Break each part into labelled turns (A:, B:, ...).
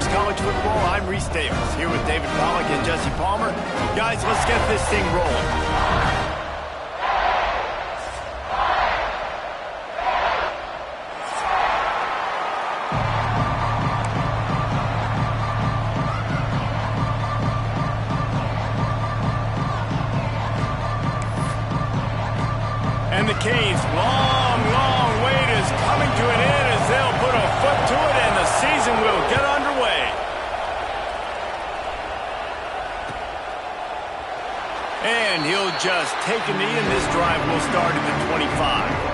A: Talks College Football. I'm Reese Davis, here with David Pollack and Jesse Palmer. Guys, let's get this thing rolling. And the Caves' long wait is coming to an end as they'll put a foot to it and the season will get underway. And he'll just take a knee and this drive will start at the 25.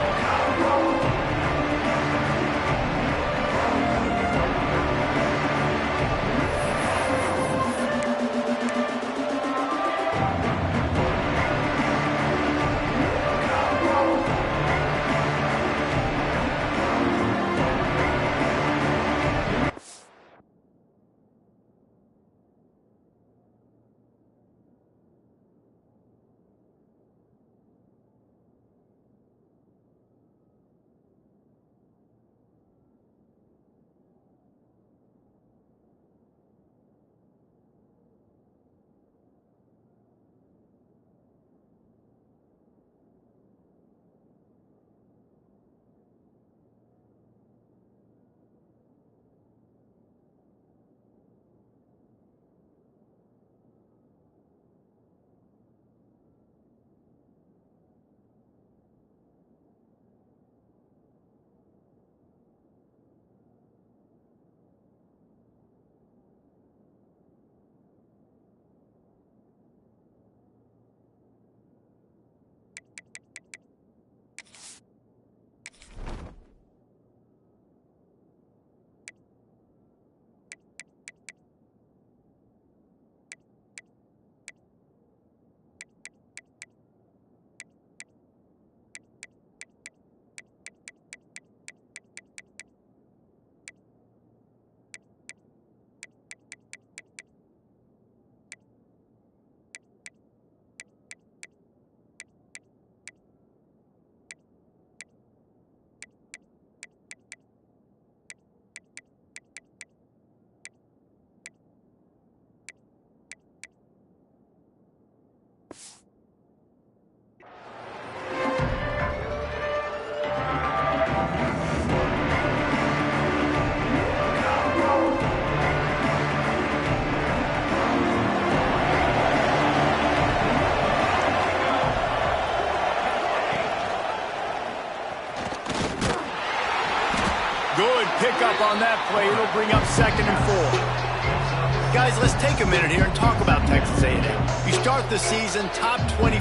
A: Good pickup on that play. It'll bring up 2nd and 4. Guys, let's take a minute here and talk about Texas A&M. You start the season top 25.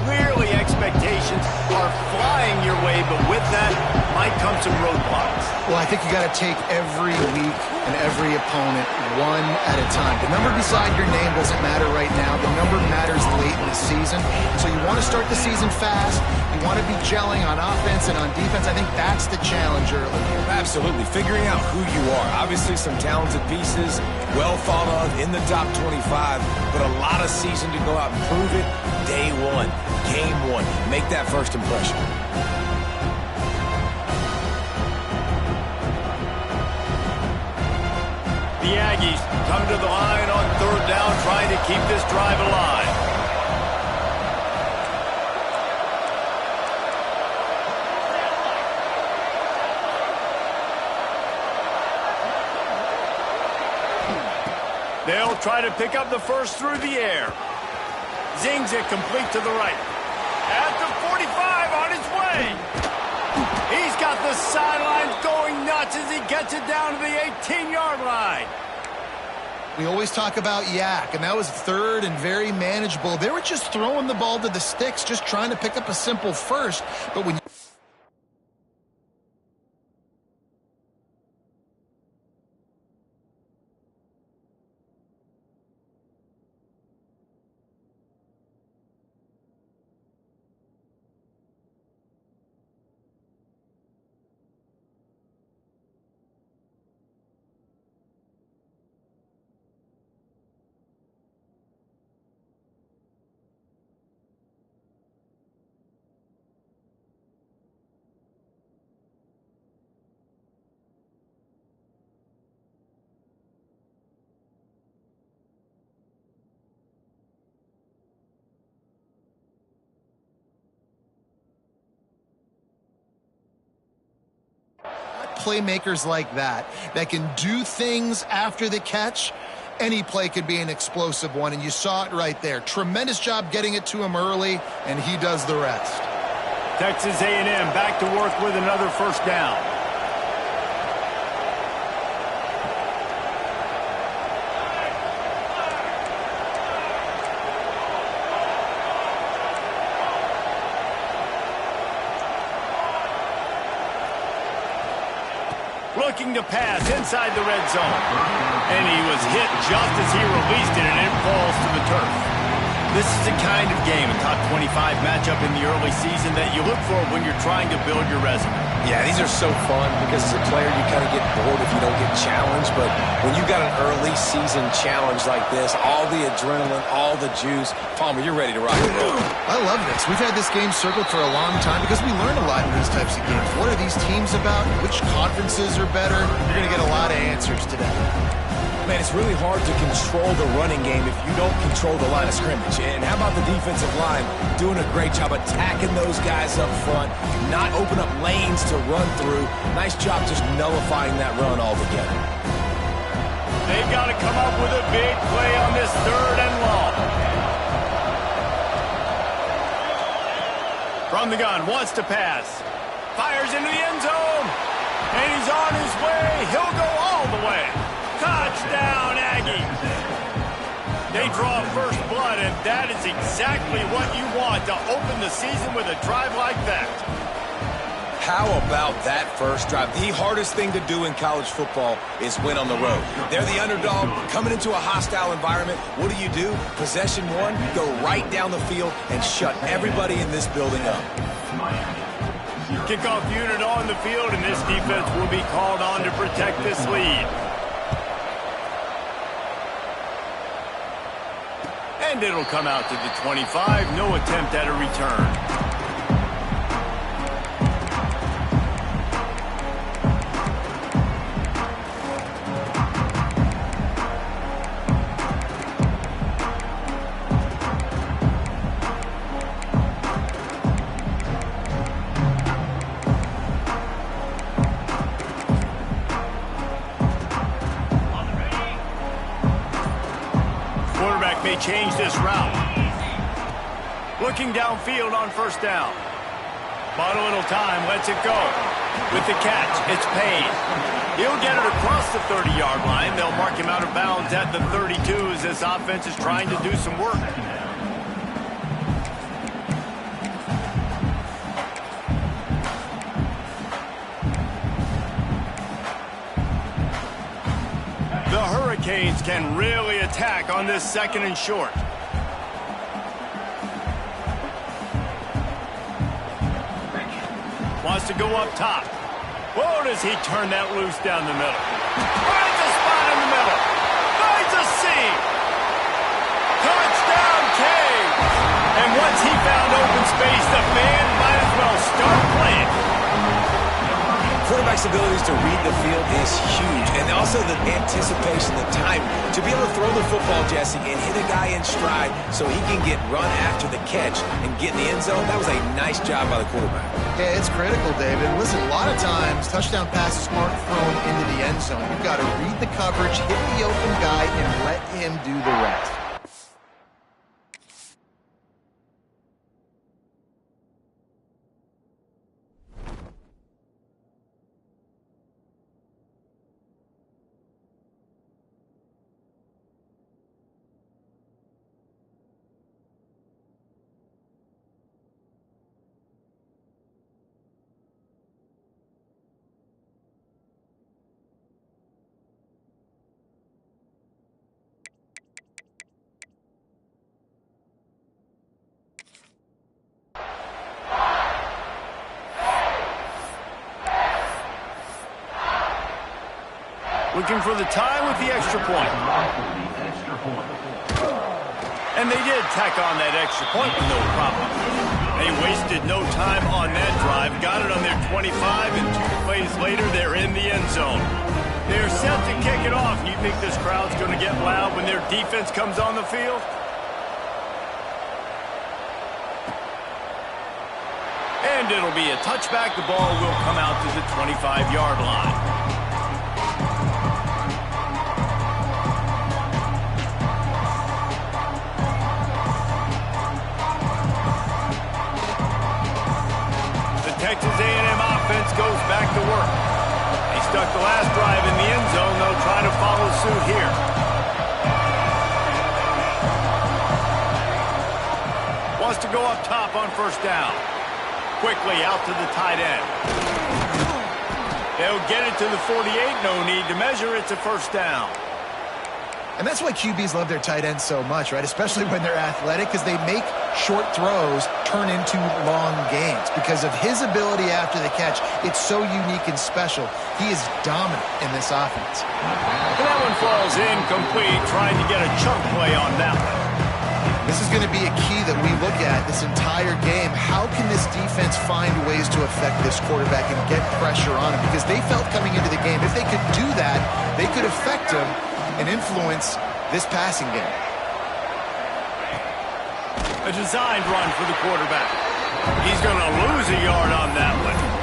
A: Clearly expectations are flying your way, but with that might come some roadblocks.
B: Well, I think you got to take every week and every opponent one at a time. The number beside your name doesn't matter right now. The number matters late in the season. So you want to start the season fast. You want to be gelling on offense and on defense. I think that's the challenge early.
C: Absolutely. Figuring out who you are. Obviously some talented pieces, well thought of in the top 25, but a lot of season to go out and prove it. Day one, game one. Make that first impression.
A: The Aggies come to the line on 3rd down, trying to keep this drive alive. They'll try to pick up the first through the air. Zings it complete to the right. At the 45 on his way. He's got the sidelines going nuts as he gets it down to the 18-yard line.
B: We always talk about yak, and that was 3rd and very manageable. They were just throwing the ball to the sticks, just trying to pick up a simple first. But when playmakers like that can do things after the catch, any play could be an explosive one, and you saw it right there. Tremendous job getting it to him early, and he does the rest.
A: Texas A&M back to work with another first down. Looking to pass inside the red zone. And he was hit just as he released it, and it falls to the turf. This is the kind of game, a top 25 matchup in the early season, that you look for when you're trying to build your resume.
C: Yeah, these are so fun because as a player you kind of get bored if you don't get challenged, but when you got an early season challenge like this, all the adrenaline, all the juice, Palmer, you're ready to rock and roll.
B: I love this. We've had this game circled for a long time because we learn a lot in these types of games. What are these teams about? Which conferences are better? You're going to get a lot of answers today.
C: Man, it's really hard to control the running game if you don't control the line of scrimmage. And how about the defensive line doing a great job attacking those guys up front, not open up lanes to run through. Nice job just nullifying that run altogether.
A: They've got to come up with a big play on this 3rd and long. From the gun, wants to pass. Fires into the end zone. And he's on his way. He'll go all the way. Touchdown, Aggies! They draw first blood, and that is exactly what you want to open the season with a drive like that.
C: How about that first drive? The hardest thing to do in college football is win on the road. They're the underdog, coming into a hostile environment. What do? Possession one, go right down the field and shut everybody in this building up.
A: Kickoff unit on the field, and this defense will be called on to protect this lead. And it'll come out to the 25. No attempt at a return. May change this route. Looking downfield on first down. Bought a little time, lets it go. With the catch, it's Payne. He'll get it across the 30-yard line. They'll mark him out of bounds at the 32 as this offense is trying to do some work. The Hurricanes can really attack on this 2nd and short. Wants to go up top. Whoa, does he turn that loose down the middle? Finds a spot in the middle. Finds a seam. Touchdown, Canes. And once he found open space, the fans might as well start playing.
C: Quarterback's abilities to read the field is huge, and also the anticipation, the time to be able to throw the football, Jesse, and hit a guy in stride so he can get run after the catch and get in the end zone. That was a nice job by the quarterback.
B: Yeah, it's critical, David. Listen, a lot of times touchdown passes aren't thrown into the end zone. You've got to read the coverage, hit the open guy, and let him do the rest.
A: Looking for the tie with the extra point. And they did tack on that extra point with no problem. They wasted no time on that drive. Got it on their 25, and 2 plays later, they're in the end zone. They're set to kick it off. You think this crowd's going to get loud when their defense comes on the field? And it'll be a touchback. The ball will come out to the 25-yard line. first down. Quickly out to the tight end. They'll get it to the 48. No need to measure. It's a first down.
B: And that's why QBs love their tight ends so much, right? Especially when they're athletic, because they make short throws turn into long gains. Because of his ability after the catch, it's so unique and special. He is dominant in this offense.
A: And that one falls incomplete, trying to get a chunk play on that one.
B: This is going to be a key that we look at this entire game. How can this defense find ways to affect this quarterback and get pressure on him? Because they felt coming into the game, if they could do that, they could affect him and influence this passing game.
A: A designed run for the quarterback. He's going to lose a yard on that one.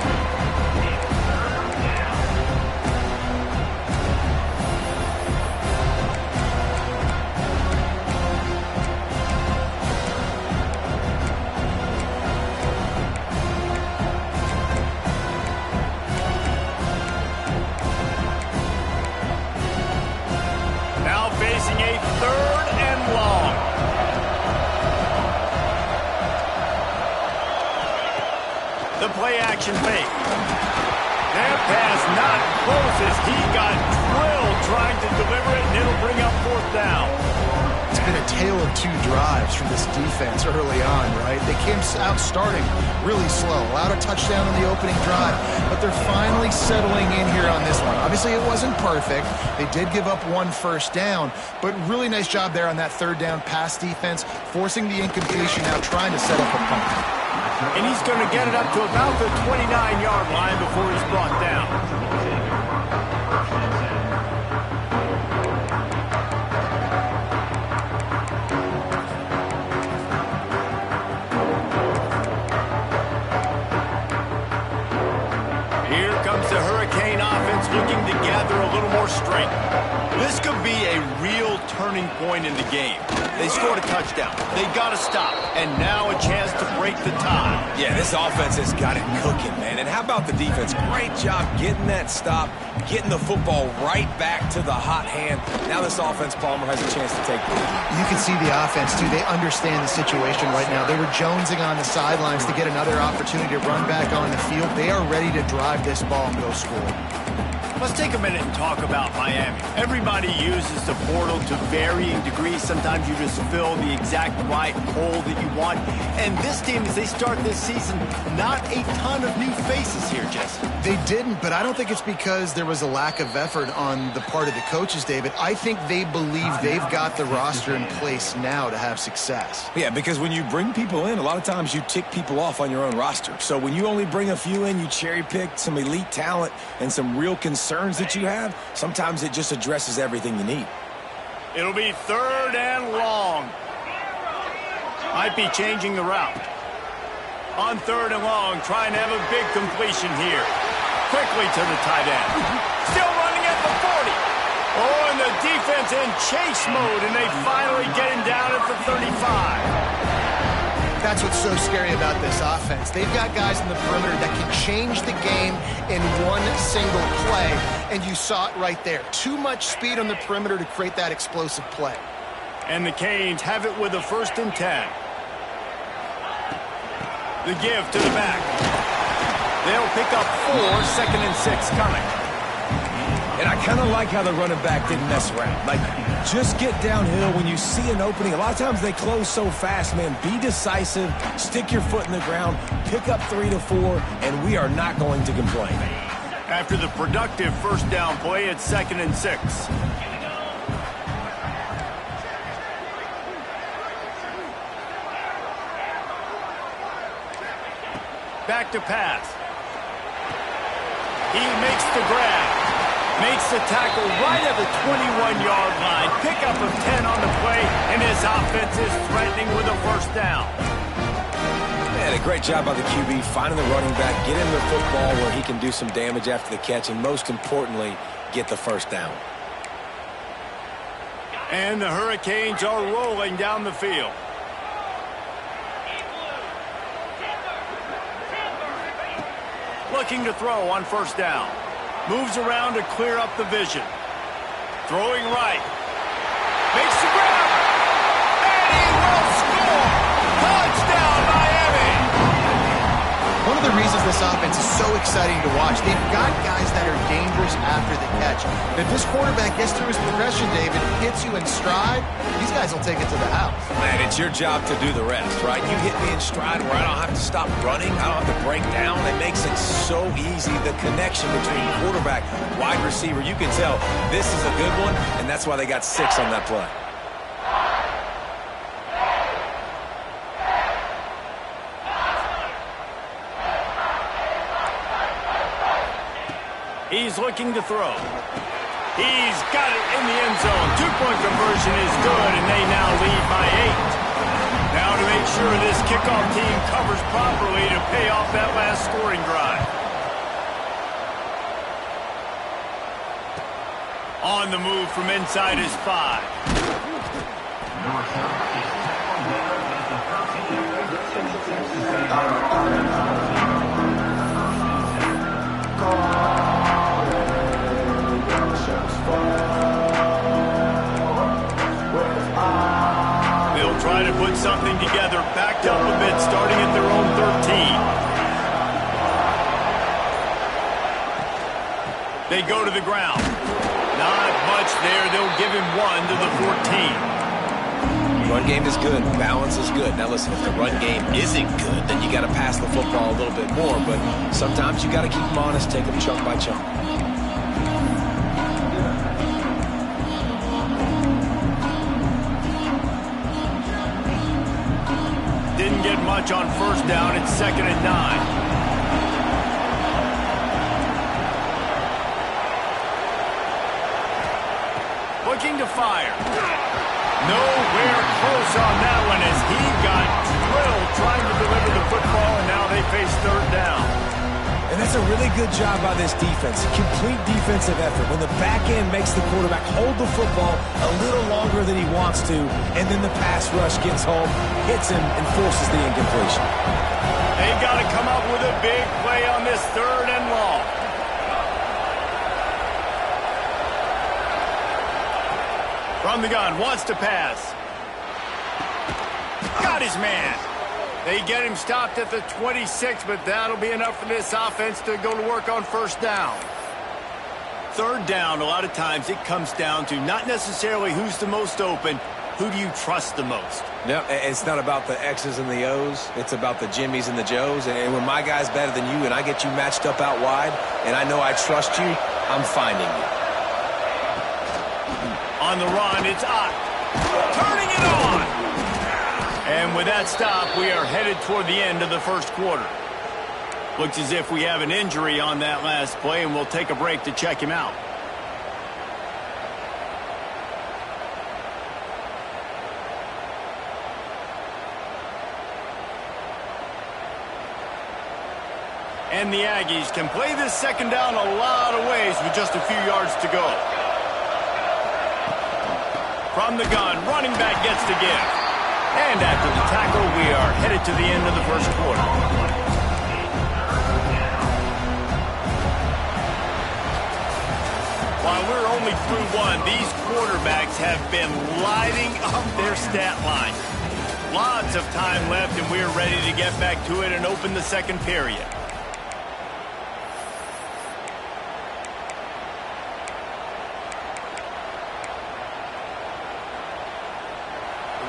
A: The play-action fake. That pass not close as he got drilled trying to deliver it, and it'll bring up fourth down.
B: It's been a tale of two drives from this defense early on, right? They came out starting really slow, allowed a touchdown on the opening drive, but they're finally settling in here on this one. Obviously, it wasn't perfect. They did give up one first down, but really nice job there on that third down pass defense, forcing the incompletion, now trying to set up a punt.
A: And he's going to get it up to about the 29-yard line before he's brought down. Here comes the Hurricane offense looking to gather a little more strength. This could be a real turning point in the game. They scored a touchdown. They got to stop. And now a chance to break the tie.
C: Yeah, this offense has got it cooking, man. And how about the defense? Great job getting that stop, getting the football right back to the hot hand. Now this offense, Palmer, has a chance to take the lead.
B: You can see the offense, too. They understand the situation right now. They were jonesing on the sidelines to get another opportunity to run back on the field. They are ready to drive this ball and go score.
A: Let's take a minute and talk about Miami. Everybody uses the portal to varying degrees. Sometimes you just fill the exact right hole that you want. And this team, as they start this season, not a ton of new faces here, Jesse.
B: They didn't, but I don't think it's because there was a lack of effort on the part of the coaches, David. I think they believe they've got the roster in place now to have success.
C: Yeah, because when you bring people in, a lot of times you tick people off on your own roster. So when you only bring a few in, you cherry-pick some elite talent and some real concerns that you have, sometimes it just addresses everything you need.
A: It'll be third and long. Might be changing the route. On third and long, trying to have a big completion here. Quickly to the tight end. Still running at the 40. Oh, and the defense in chase mode, and they finally get him down at the 35.
B: That's what's so scary about this offense. They've got guys in the perimeter that can change the game in one single play, and you saw it right there. Too much speed on the perimeter to create that explosive play.
A: And the Canes have it with a 1st and 10. The give to the back. They'll pick up 4, 2nd and 6 coming.
C: And I kind of like how the running back didn't mess around. Like, just get downhill when you see an opening. A lot of times they close so fast, man. Be decisive, stick your foot in the ground, pick up 3 to 4, and we are not going to complain.
A: After the productive first down play, it's 2nd and 6. Back to pass. He makes the grab. Makes the tackle right at the 21-yard line. Pickup of 10 on the play, and his offense is threatening with a 1st down.
C: Man, a great job by the QB, finding the running back, get him the football where he can do some damage after the catch, and most importantly, get the 1st down.
A: And the Hurricanes are rolling down the field. Looking to throw on 1st down. Moves around to clear up the vision. Throwing right. Makes the grab. And he will score. Touchdown, Miami.
B: one of the reasons this offense is so exciting to watch, they've got guys that are dangerous after the catch. And if this quarterback gets through his progression, David, hits you in stride, these guys will take it to the house.
C: Man, it's your job to do the rest, right? You hit me in stride where I don't have to stop running. I don't have to break down. It makes it so easy. The connection between quarterback, wide receiver, you can tell this is a good one, and that's why they got 6 on that play.
A: He's looking to throw. He's got it in the end zone. 2-point conversion is good, and they now lead by 8. Now to make sure this kickoff team covers properly to pay off that last scoring drive. On the move from inside his 5. They'll try to put something together, backed up a bit, starting at their own 13. They go to the ground. Not much there. They'll give him 1 to the 14.
C: Run game is good. Balance is good. Now listen, if the run game isn't good, then you got to pass the football a little bit more. But sometimes you got to keep them honest, take them chunk by chunk.
A: Didn't get much on first down. It's 2nd and 9. Looking to fire. Nowhere close on that one as he got drilled trying to deliver the football, and now they face 3rd down.
C: And that's a really good job by this defense. Complete defensive effort. When the back end makes the quarterback hold the football a little longer than he wants to, and then the pass rush gets home, hits him, and forces the incompletion.
A: They got to come up with a big play on this 3rd and long. From the gun, wants to pass. Got his man. They get him stopped at the 26, but that'll be enough for this offense to go to work on first down. 3rd down, a lot of times it comes down to not necessarily who's the most open, who do you trust the most?
C: No, it's not about the X's and the O's. It's about the Jimmys and the Joes. And when my guy's better than you and I get you matched up out wide and I know I trust you, I'm finding you.
A: On the run, it's Ott. Turning it on. And with that stop, we are headed toward the end of the first quarter. Looks as if we have an injury on that last play, and we'll take a break to check him out. And the Aggies can play this 2nd down a lot of ways with just a few yards to go. From the gun, running back gets the give. And after the tackle, we are headed to the end of the first quarter. While we're only through 1, these quarterbacks have been lighting up their stat line. Lots of time left, and we're ready to get back to it and open the 2nd period.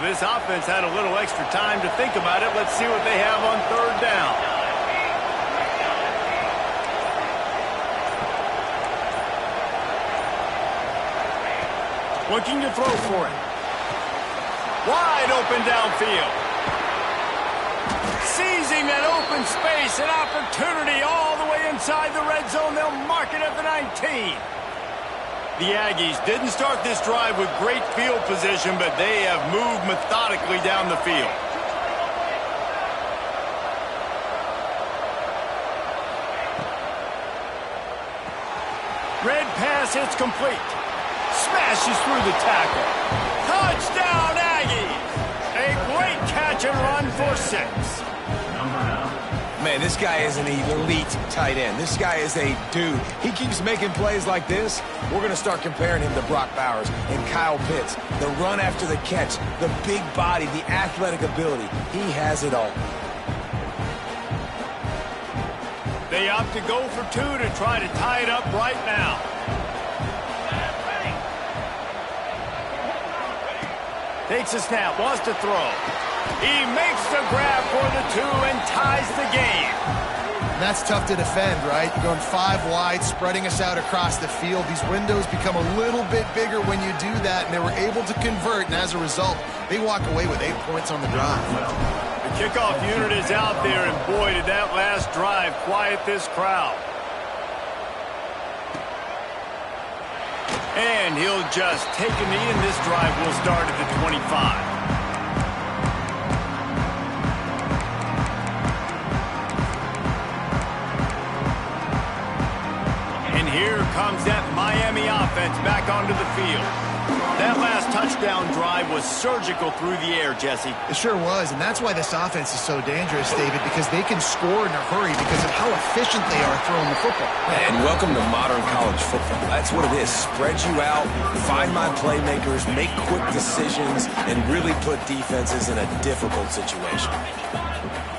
A: This offense had a little extra time to think about it. Let's see what they have on 3rd down. Looking to throw for it. Wide open downfield. Seizing that open space, an opportunity all the way inside the red zone. They'll mark it at the 19. The Aggies didn't start this drive with great field position, but they have moved methodically down the field. Red pass hits complete. Smashes through the tackle. Touchdown, Aggies! A great catch and run for 6.
C: Man, this guy is an elite tight end. This guy is a dude. He keeps making plays like this. We're going to start comparing him to Brock Bowers and Kyle Pitts. The run after the catch, the big body, the athletic ability. He has it all.
A: They opt to go for two to try to tie it up right now. Takes a snap, wants to throw. He makes the grab for the two and ties the game.
B: And that's tough to defend, right? You're going 5 wide, spreading us out across the field. These windows become a little bit bigger when you do that, and they were able to convert, and as a result, they walk away with 8 points on the drive.
A: The kickoff unit is out there, and boy, did that last drive quiet this crowd. And he'll just take a knee, and this drive will start at the 25. Here comes that Miami offense back onto the field. That last touchdown drive was surgical through the air, Jesse.
B: It sure was, and that's why this offense is so dangerous, David, because they can score in a hurry because of how efficient they are throwing the football.
C: And welcome to modern college football. That's what it is. Spread you out, find my playmakers, make quick decisions, and really put defenses in a difficult situation.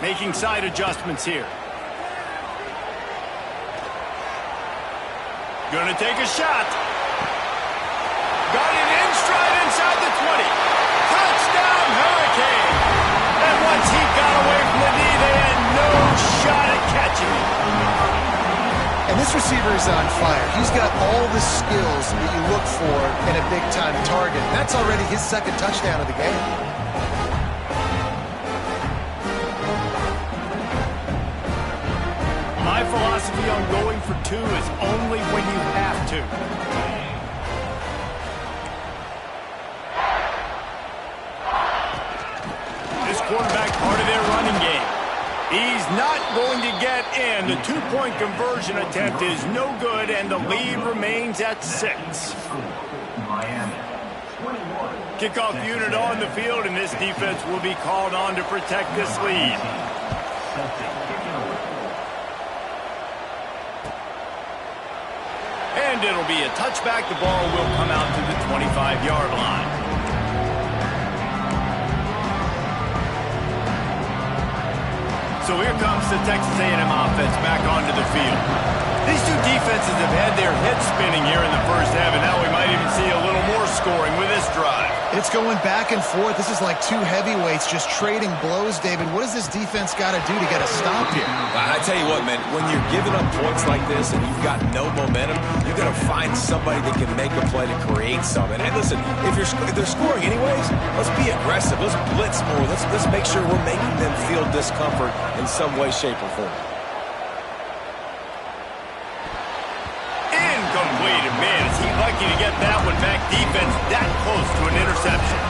A: Making side adjustments here. Gonna take a shot. Got it in stride inside the 20. Touchdown, Hurricane. And once he got away from the knee, they had no shot at catching him.
B: And this receiver is on fire. He's got all the skills that you look for in a big-time target. That's already his 2nd touchdown of the game.
A: My philosophy on going for two is only when you have to. This quarterback part of their running game. He's not going to get in. The 2-point conversion attempt is no good, and the lead remains at 6. Kickoff unit on the field, and this defense will be called on to protect this lead. And it'll be a touchback. The ball will come out to the 25-yard line. So here comes the Texas A&M offense back onto the field. These two defenses have had their heads spinning here in the first half, and now we might even see a little more scoring with this drive.
B: It's going back and forth. This is like two heavyweights just trading blows, David. What does this defense got to do to get a stop here?
C: I tell you what, man, when you're giving up points like this and you've got no momentum, you're going to find somebody that can make a play to create something. And listen, if they're scoring anyways, let's be aggressive. Let's blitz more. Let's make sure we're making them feel discomfort in some way, shape, or form.
A: Incomplete. Man, is he lucky to get that one back. Defense that close to an interception.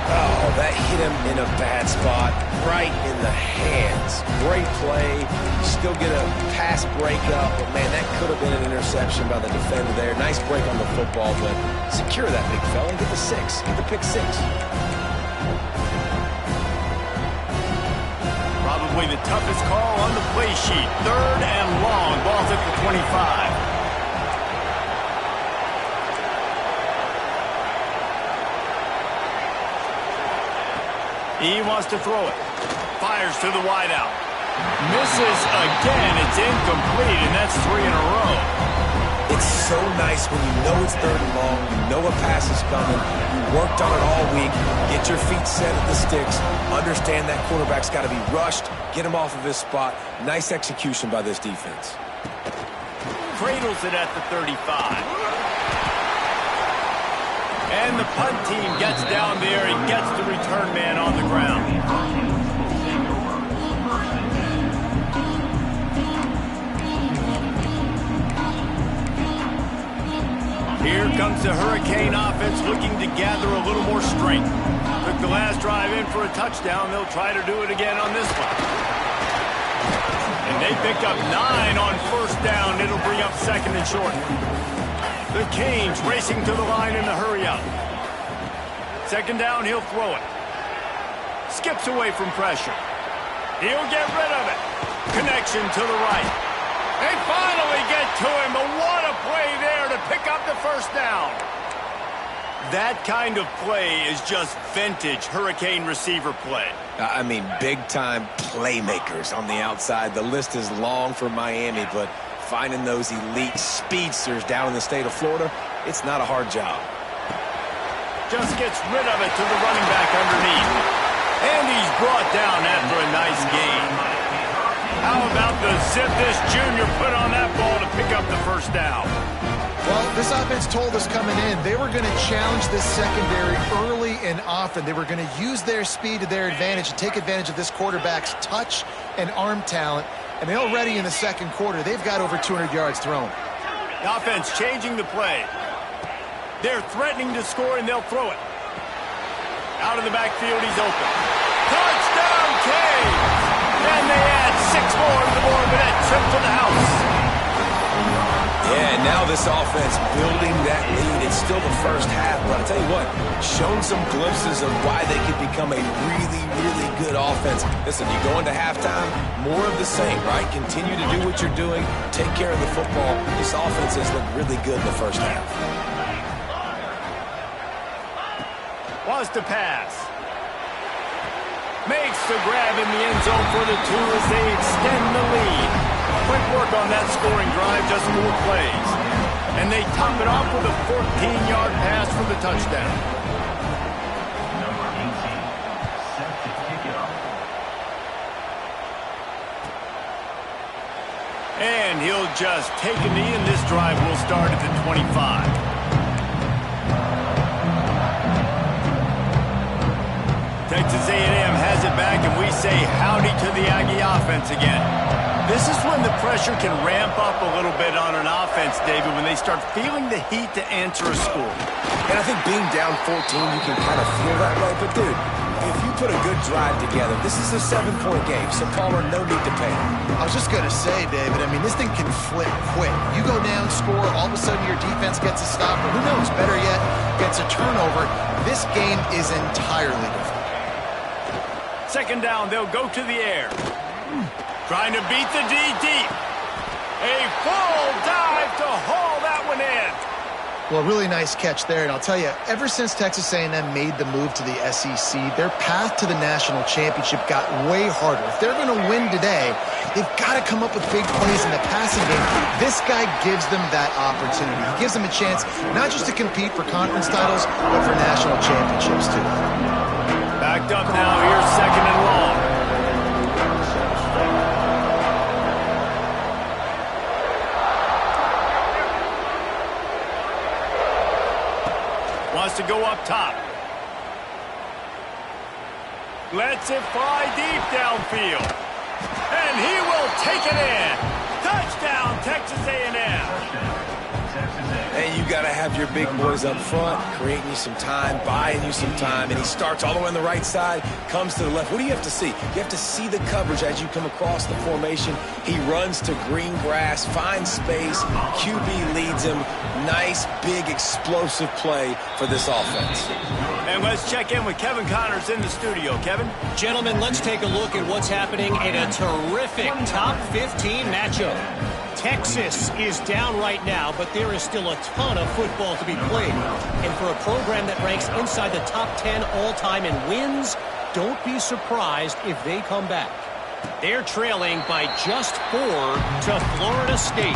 C: Oh, that hit him in a bad spot, right in the hands. Great play. Still get a pass breakup, but man, that could have been an interception by the defender there. Nice break on the football, but secure that big fella and get the 6. Get the pick 6.
A: Probably the toughest call on the play sheet. 3rd and long. Ball's at the 25. He wants to throw it. Fires to the wideout. Misses again. It's incomplete, and that's 3 in a row.
C: It's so nice when you know it's 3rd and long, you know a pass is coming, you worked on it all week, get your feet set at the sticks, understand that quarterback's got to be rushed, get him off of his spot. Nice execution by this defense.
A: Cradles it at the 35. And the punt team gets down there and gets the return man on the ground. Here comes the Hurricane offense looking to gather a little more strength. Took the last drive in for a touchdown. They'll try to do it again on this one. And they pick up 9 on 1st down. It'll bring up 2nd and short. The Canes racing to the line in the hurry up. 2nd down, he'll throw it. Skips away from pressure. He'll get rid of it. Connection to the right. They finally get to him, but what a play there to pick up the 1st down. That kind of play is just vintage Hurricane receiver play.
C: I mean, big-time playmakers on the outside. The list is long for Miami, but finding those elite speedsters down in the state of Florida, it's not a hard job.
A: Just gets rid of it to the running back underneath. And he's brought down after a nice gain. How about the zip this junior put on that ball to pick up the first down?
B: Well, this offense told us coming in they were going to challenge this secondary early and often. They were going to use their speed to their advantage and take advantage of this quarterback's touch and arm talent. And they already in the second quarter, they've got over 200 yards thrown.
A: The offense changing the play. They're threatening to score, and they'll throw it. Out of the backfield, he's open. Touchdown, Canes! And they add 6 more to the board with that trip to the house.
C: Yeah, now this offense building that lead. It's still the first half, but I'll tell you what, shown some glimpses of why they could become a really, really good offense. Listen, you go into halftime, more of the same, right? Continue to do what you're doing, take care of the football. This offense has looked really good in the first half.
A: Wants to pass. Makes the grab in the end zone for the 2 as they extend the lead. Quick work on that scoring drive, just 4 plays. And they top it off with a 14-yard pass for the touchdown.
D: Number 18, set to kick it off.
A: And he'll just take a knee, and this drive will start at the 25. Texas A&M has it back, and we say howdy to the Aggie offense again. This is when the pressure can ramp up a little bit on an offense, David, when they start feeling the heat to answer a score.
C: And I think being down 14, you can kind of feel that way. But, dude, if you put a good drive together, this is a 7-point game, so Palmer, no need to panic.
B: I was just going to say, David, I mean, this thing can flip quick. You go down, score, all of a sudden your defense gets a stop, or who knows, better yet, gets a turnover. This game is entirely different.
A: Second down, they'll go to the air. Trying to beat the D deep. A full dive to haul that one in.
B: Well, really nice catch there, and I'll tell you, ever since Texas A&M made the move to the SEC, their path to the national championship got way harder. If they're going to win today, they've got to come up with big plays in the passing game. This guy gives them that opportunity. He gives them a chance not just to compete for conference titles, but for national championships, too.
A: Backed up now, here's second and long. Wants to go up top. Lets it fly deep downfield. And he will take it in. Touchdown, Texas A&M.
C: And you got to have your big boys up front, creating you some time, buying you some time. And he starts all the way on the right side, comes to the left. What do you have to see? You have to see the coverage as you come across the formation. He runs to green grass, finds space. QB leads him. Nice, big, explosive play for this offense.
A: And let's check in with Kevin Connors in the studio. Kevin?
E: Gentlemen, let's take a look at what's happening in a terrific top 15 matchup. Texas is down right now, but there is still a ton of football to be played. And for a program that ranks inside the top 10 all-time in wins, don't be surprised if they come back. They're trailing by just 4 to Florida State.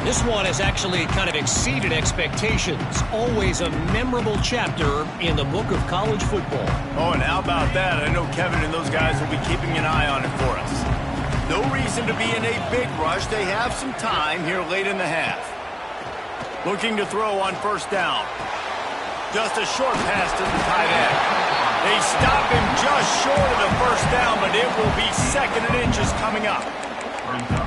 E: This one has actually kind of exceeded expectations. Always a memorable chapter in the book of college football.
A: Oh, and how about that? I know Kevin and those guys will be keeping an eye on it for us. No reason to be in a big rush. They have some time here late in the half. Looking to throw on first down. Just a short pass to the tight end. They stop him just short of the first down, but it will be second and inches coming up.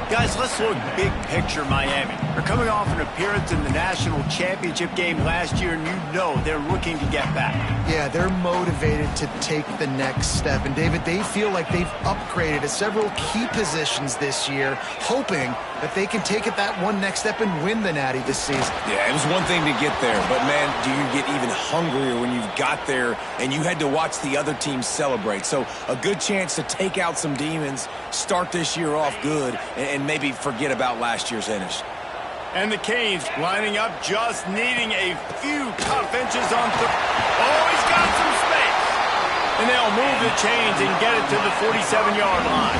A: Guys, let's look big picture Miami. They're coming off an appearance in the national championship game last year, and you know they're looking to get back.
B: Yeah, they're motivated to take the next step. And, David, they feel like they've upgraded at several key positions this year, hoping that they can take it that one next step and win the Natty this season.
C: Yeah, it was one thing to get there, but, man, do you get even hungrier when you've got there and you had to watch the other team celebrate. So a good chance to take out some demons, start this year off good, and maybe forget about last year's finish.
A: And the Canes lining up, just needing a few tough inches on third They'll move the chains and get it to the 47-yard line.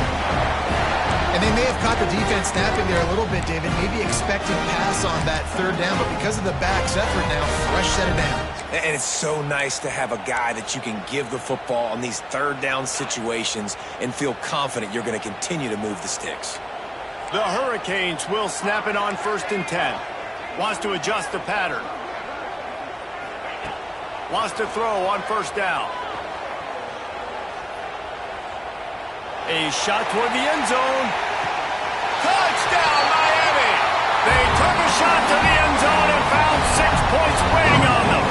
B: And they may have caught the defense snapping there a little bit, David, maybe expecting pass on that third down, but because of the back's effort now, fresh set of down.
C: And it's so nice to have a guy that you can give the football on these third down situations and feel confident you're going to continue to move the sticks.
A: The Hurricanes will snap it on 1st and 10. Wants to adjust the pattern. Wants to throw on 1st down. A shot toward the end zone. Touchdown, Miami! They took a shot to the end zone and found 6 points waiting on them.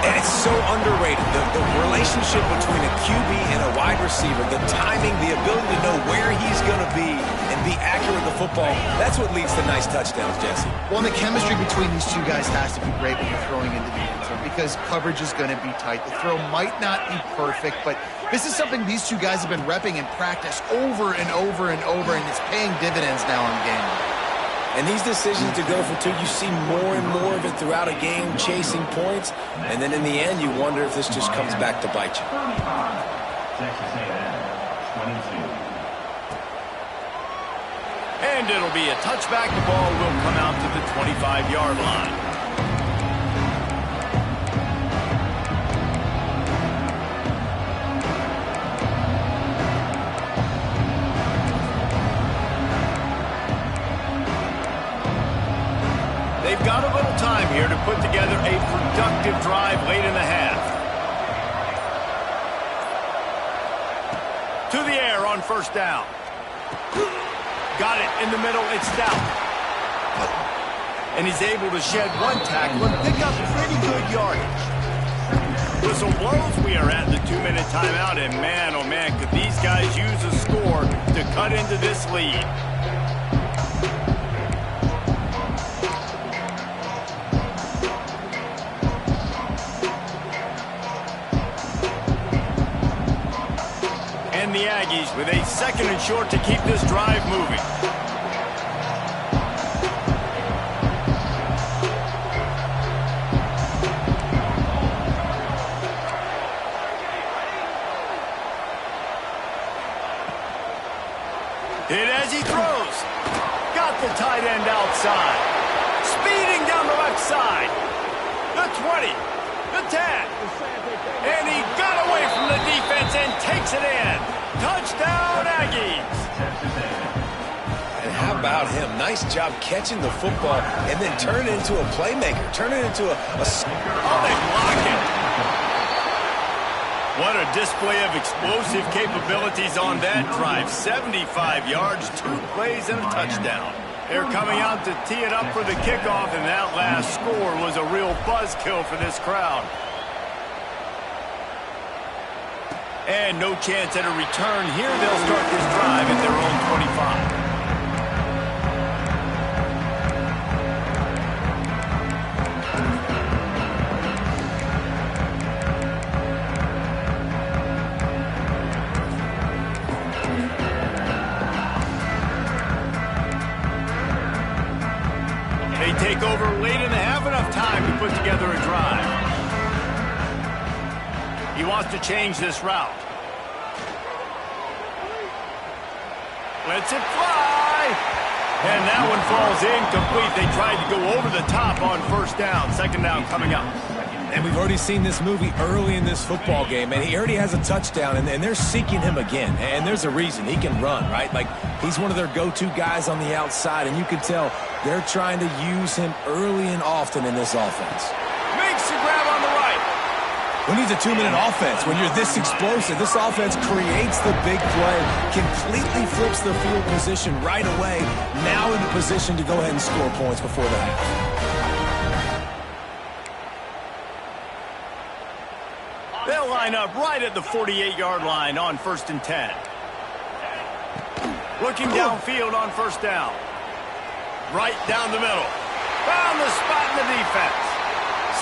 C: And it's so underrated. The relationship between a QB and a wide receiver, the timing, the ability to know where he's going to be and be accurate with the football, that's what leads to nice touchdowns, Jesse.
B: Well, and the chemistry between these two guys has to be great when you're throwing into the end zone because coverage is going to be tight. The throw might not be perfect, but this is something these two guys have been repping in practice over and over and over, and it's paying dividends now in game.
C: And these decisions to go for two, you see more and more of it throughout a game, chasing points. And then in the end, you wonder if this just comes back to bite you.
D: Texas A&M, 22.
A: And it'll be a touchback. The ball will come out to the 25-yard line. They've got a little time here to put together a productive drive late in the half. To the air on 1st down. Got it in the middle. It's down. And he's able to shed 1 tackle and pick up pretty good yardage. Whistle blows. We are at the 2-minute timeout. And man, oh man, could these guys use a score to cut into this lead. The Aggies with a 2nd and short to keep this drive moving. Hit as he throws. Got the tight end outside. Speeding down the left side. The 20. The 10. And he got away from the defense and takes it in. Touchdown, Aggies!
C: And how about him? Nice job catching the football and then turn it into a playmaker. Turn it into a...
A: Oh, they block it. What a display of explosive capabilities on that drive. 75 yards, 2 plays, and a touchdown. They're coming out to tee it up for the kickoff, and that last score was a real buzzkill for this crowd. And no chance at a return here. They'll start this drive at their own 25. They take over late in the half, enough time to put together a drive. He wants to change this route. Lets it fly. And that one falls incomplete. They tried to go over the top on 1st down. 2nd down coming up.
C: And we've already seen this movie early in this football game, and he already has a touchdown, and they're seeking him again. And there's a reason. He can run, right? Like, he's one of their go-to guys on the outside, and you can tell they're trying to use him early and often in this offense.
A: Makes the grab on the right.
C: Who needs a 2-minute offense when you're this explosive? This offense creates the big play, completely flips the field position right away, now in the position to go ahead and score points before the half.
A: They'll line up right at the 48-yard line on 1st and 10. Looking downfield on 1st down. Right down the middle. Found the spot in the defense.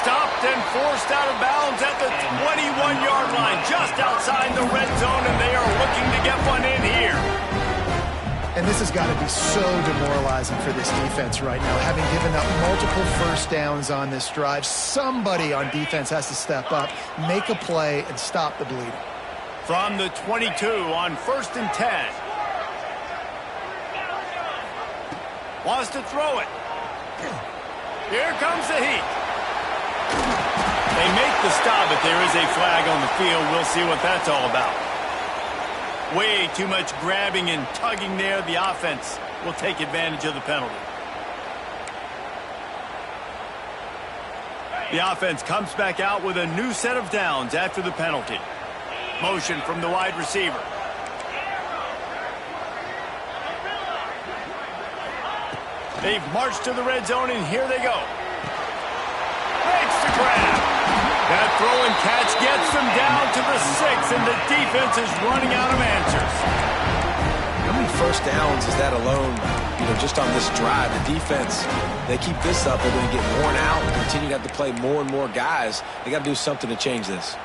A: Stopped and forced out of bounds at the 21-yard line, just outside the red zone, and they are looking to get one in here.
B: And this has got to be so demoralizing for this defense right now, having given up multiple first downs on this drive. Somebody on defense has to step up, make a play, and stop the bleeding.
A: From the 22 on 1st and 10. Wants to throw it. Here comes the heat. They make the stop, but there is a flag on the field. We'll see what that's all about. Way too much grabbing and tugging there. The offense will take advantage of the penalty. The offense comes back out with a new set of downs after the penalty. Motion from the wide receiver. They've marched to the red zone, and here they go. Makes the grab. That throw and catch gets them down to the 6, and the defense is running out of answers.
C: How many first downs is that alone, just on this drive? The defense, they keep this up, they're going to get worn out, continue to have to play more and more guys. They got to do something to change this.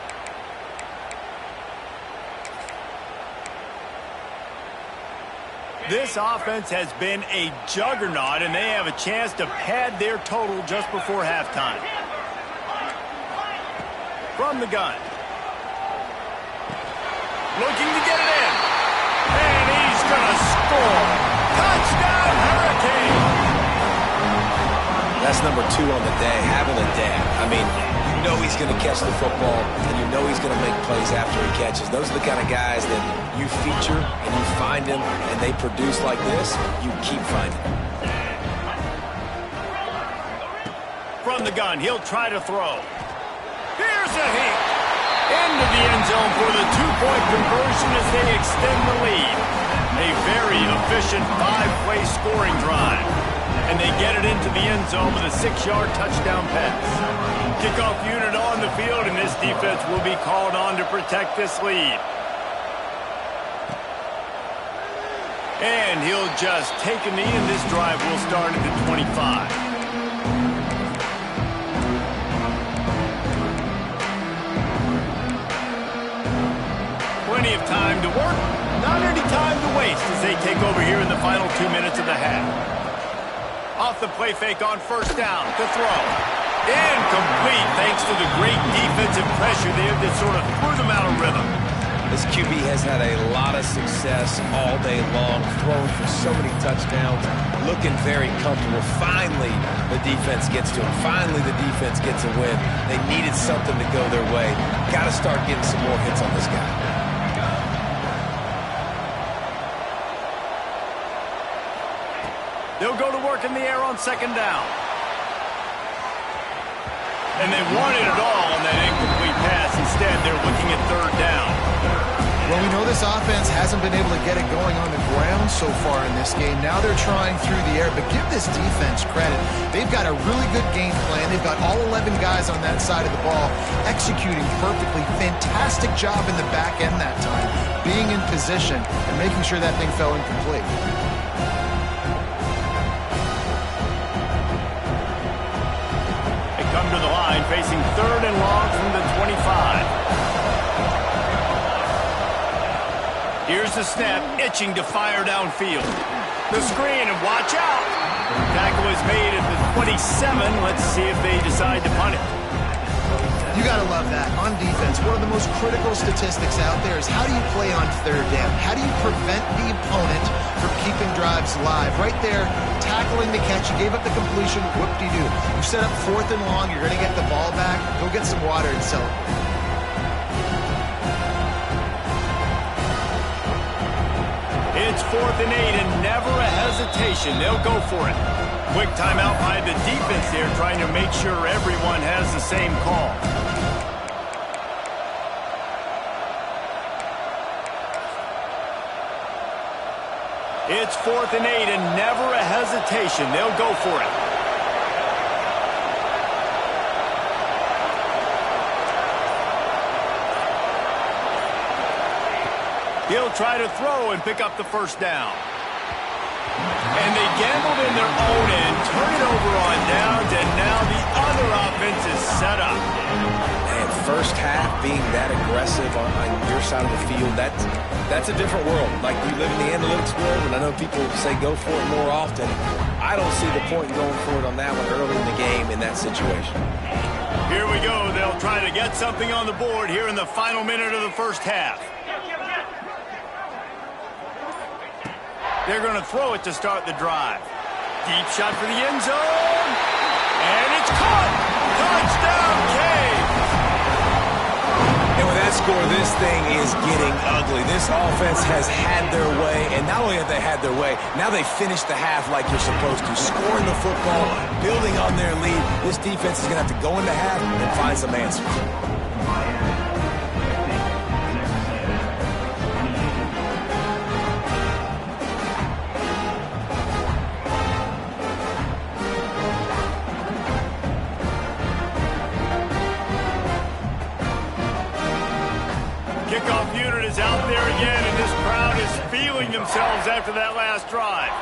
A: This offense has been a juggernaut, and they have a chance to pad their total just before halftime. From the gun. Looking to get it in. And he's going to score. Touchdown, Hurricane!
C: That's number 2 on the day, having a day. I mean, you know he's going to catch the football, and you know he's going to make plays after he catches. Those are the kind of guys that you feature, and you find them, and they produce like this, you keep finding them.
A: From the gun, he'll try to throw. Here's a heat. Into the end zone for the 2-point conversion as they extend the lead. A very efficient 5-play scoring drive. And they get it into the end zone with a 6-yard touchdown pass. Kickoff unit on the field, and this defense will be called on to protect this lead. And he'll just take a knee, and this drive will start at the 25. Plenty of time to work, not any time to waste as they take over here in the final 2 minutes of the half. Off the play fake on 1st down to throw. Incomplete thanks to the great defensive pressure there that sort of threw them out of rhythm.
C: This QB has had a lot of success all day long, throwing for so many touchdowns, looking very comfortable. Finally, the defense gets to him. Finally, the defense gets a win. They needed something to go their way. Got to start getting some more hits on this guy.
A: They'll go to work in the air on 2nd down. And they wanted it all on that incomplete pass. Instead, they're looking at 3rd down.
B: Well, we know this offense hasn't been able to get it going on the ground so far in this game. Now they're trying through the air, but give this defense credit. They've got a really good game plan. They've got all 11 guys on that side of the ball executing perfectly. Fantastic job in the back end that time, being in position and making sure that thing fell incomplete.
A: Come to the line, facing 3rd and long from the 25. Here's the snap, itching to fire downfield. The screen, and watch out. Tackle is made at the 27. Let's see if they decide to punt it.
B: You got to love that. On defense, one of the most critical statistics out there is how do you play on 3rd down? How do you prevent the opponent from keeping drives alive? Right there, tackling the catch. You gave up the completion. Whoop-de-doo. You set up 4th and long. You're going to get the ball back. Go get some water and celebrate.
A: It's 4th and 8, and never a hesitation. They'll go for it. Quick timeout by the defense there, trying to make sure everyone has the same call. It's 4th and 8, and never a hesitation. They'll go for it. He'll try to throw and pick up the 1st down. And they gambled in their own end, turn it over on downs, and now the other offense is set up.
C: And first half, half being that aggressive on your side of the field, that's a different world. Like, you live in the analytics world, and I know people say go for it more often. I don't see the point in going for it on that one early in the game in that situation.
A: Here we go. They'll try to get something on the board here in the final minute of the first half. They're going to throw it to start the drive. Deep shot for the end zone. And it's caught. Touchdown, Cavs.
C: And with that score, this thing is getting ugly. This offense has had their way, and not only have they had their way, now they finished the half like you're supposed to, scoring the football, building on their lead. This defense is going to have to go into half and find some answers.
A: Kickoff unit is out there again, and this crowd is feeling themselves after that last drive.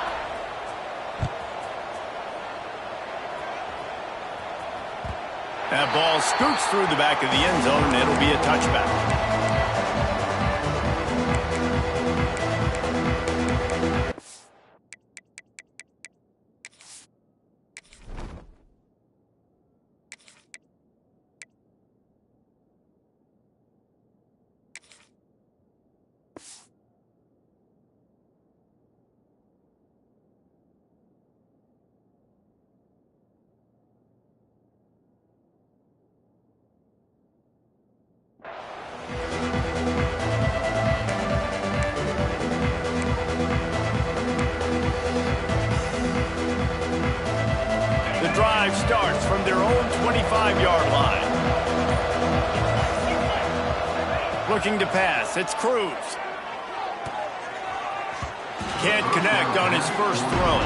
A: That ball scoots through the back of the end zone, and it'll be a touchback. The drive starts from their own 25-yard line. Looking to pass, it's Cruz. Can't connect on his first throw.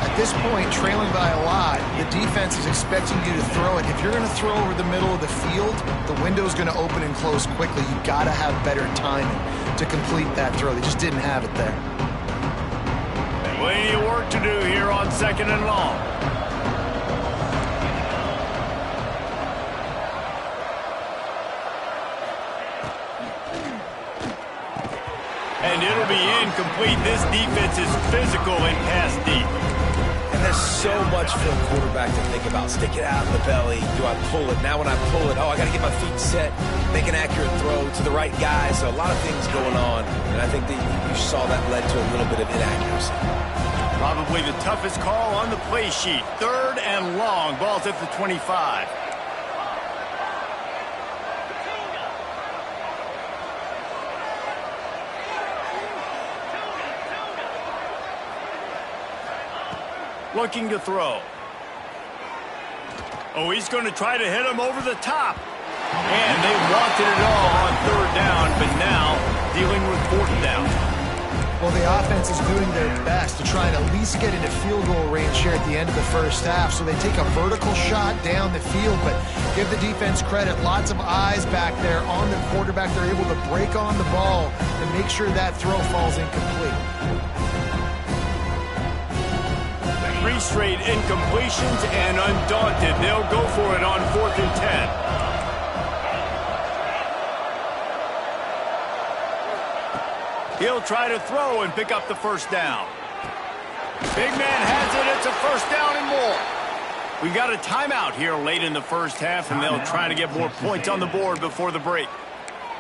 B: At this point, trailing by a lot, the defense is expecting you to throw it. If you're going to throw over the middle of the field, the window's going to open and close quickly. You've got to have better timing to complete that throw. They just didn't have it there.
A: Plenty of work to do here on 2nd and long. And it'll be incomplete. This defense is physical and pass deep.
C: And there's so much for a quarterback to think about. Stick it out in the belly. Do I pull it? Now when I pull it, I got to get my feet set, make an accurate throw to the right guy. So a lot of things going on. And I think that you saw that led to a little bit of inaccuracy.
A: Probably the toughest call on the play sheet. 3rd and long. Ball's at the 25. Looking to throw. Oh, he's going to try to hit him over the top. And they wanted it all on 3rd down, but now dealing with 4th down.
B: Well, the offense is doing their best to try and at least get into field goal range here at the end of the first half. So they take a vertical shot down the field, but give the defense credit. Lots of eyes back there on the quarterback. They're able to break on the ball and make sure that throw falls incomplete.
A: 3 straight incompletions, and undaunted, they'll go for it on 4th and 10. He'll try to throw and pick up the 1st down. Big man has it. It's a 1st down and more. We got a timeout here late in the first half, and they'll try to get more points on the board before the break.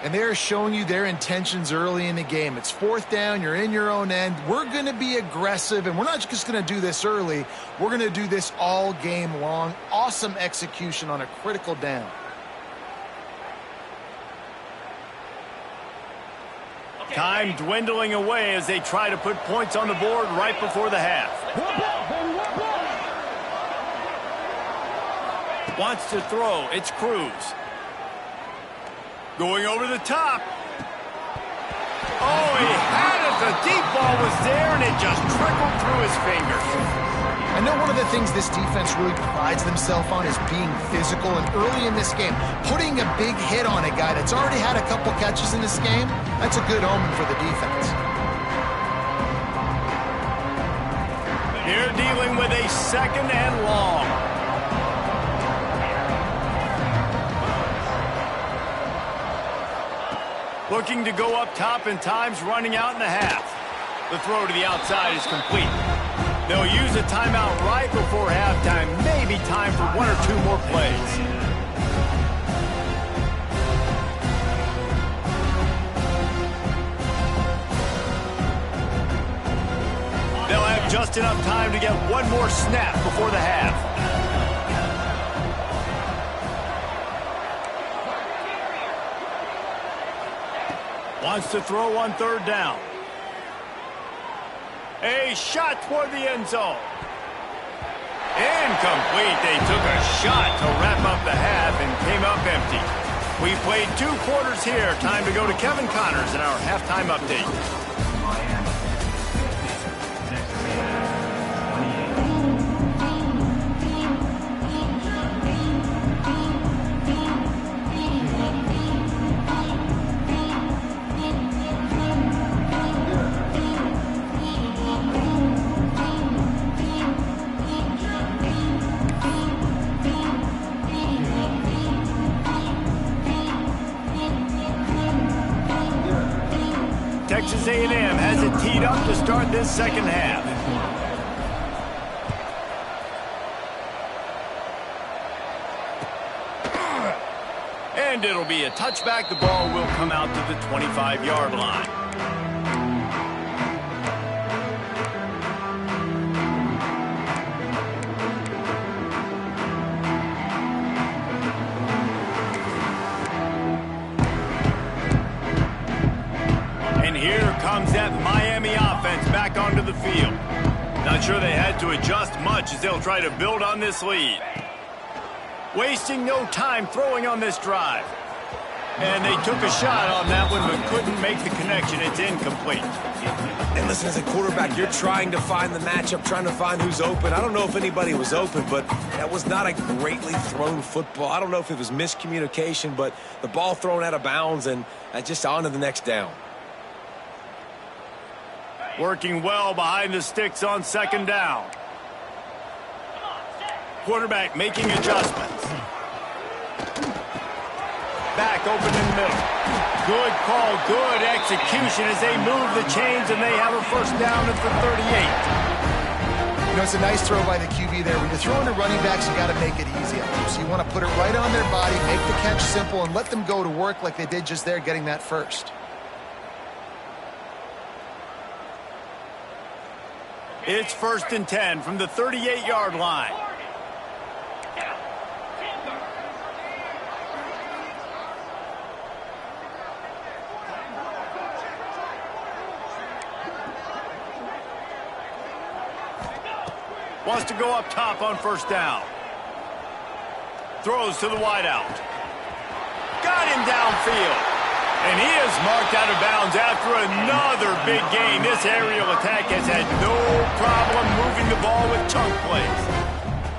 B: And they're showing you their intentions early in the game. It's 4th down. You're in your own end. We're going to be aggressive, and we're not just going to do this early. We're going to do this all game long. Awesome execution on a critical down.
A: Time dwindling away as they try to put points on the board right before the half. Wants to throw. It's Cruz. Going over the top. Oh, he had it. The deep ball was there, and it just trickled through his fingers.
B: I know one of the things this defense really prides themselves on is being physical, and early in this game, putting a big hit on a guy that's already had a couple catches in this game, that's a good omen for the defense.
A: They're dealing with a 2nd and long. Looking to go up top, and time's running out in the half. The throw to the outside is complete. They'll use a timeout right before halftime. Maybe time for one or two more plays. They'll have just enough time to get one more snap before the half. Wants to throw on third down. A shot toward the end zone. Incomplete. They took a shot to wrap up the half and came up empty. We played 2 quarters here. Time to go to Kevin Connors in our halftime update.
D: Miami 50, Texas A&M 28.
A: Texas A&M has it teed up to start this second half. And it'll be a touchback. The ball will come out to the 25-yard line. Here comes that Miami offense back onto the field. Not sure they had to adjust much as they'll try to build on this lead. Wasting no time throwing on this drive. And they took a shot on that one but couldn't make the connection. It's incomplete.
C: And listen, as a quarterback, you're trying to find the matchup, trying to find who's open. I don't know if anybody was open, but that was not a greatly thrown football. I don't know if it was miscommunication, but the ball thrown out of bounds and just on to the next down.
A: Working well behind the sticks on second down. Quarterback making adjustments. Back open in the middle. Good call, good execution as they move the chains, and they have a first down at the 38.
B: You know, it's a nice throw by the QB there. When you're throwing to running backs, you got to make it easy on them. So you want to put it right on their body, make the catch simple, and let them go to work like they did just there, getting that first.
A: It's 1st and 10 from the 38-yard line. Wants to go up top on first down. Throws to the wideout. Got him downfield. And he is marked out of bounds after another big gain. This aerial attack has had no problem moving the ball with chunk plays.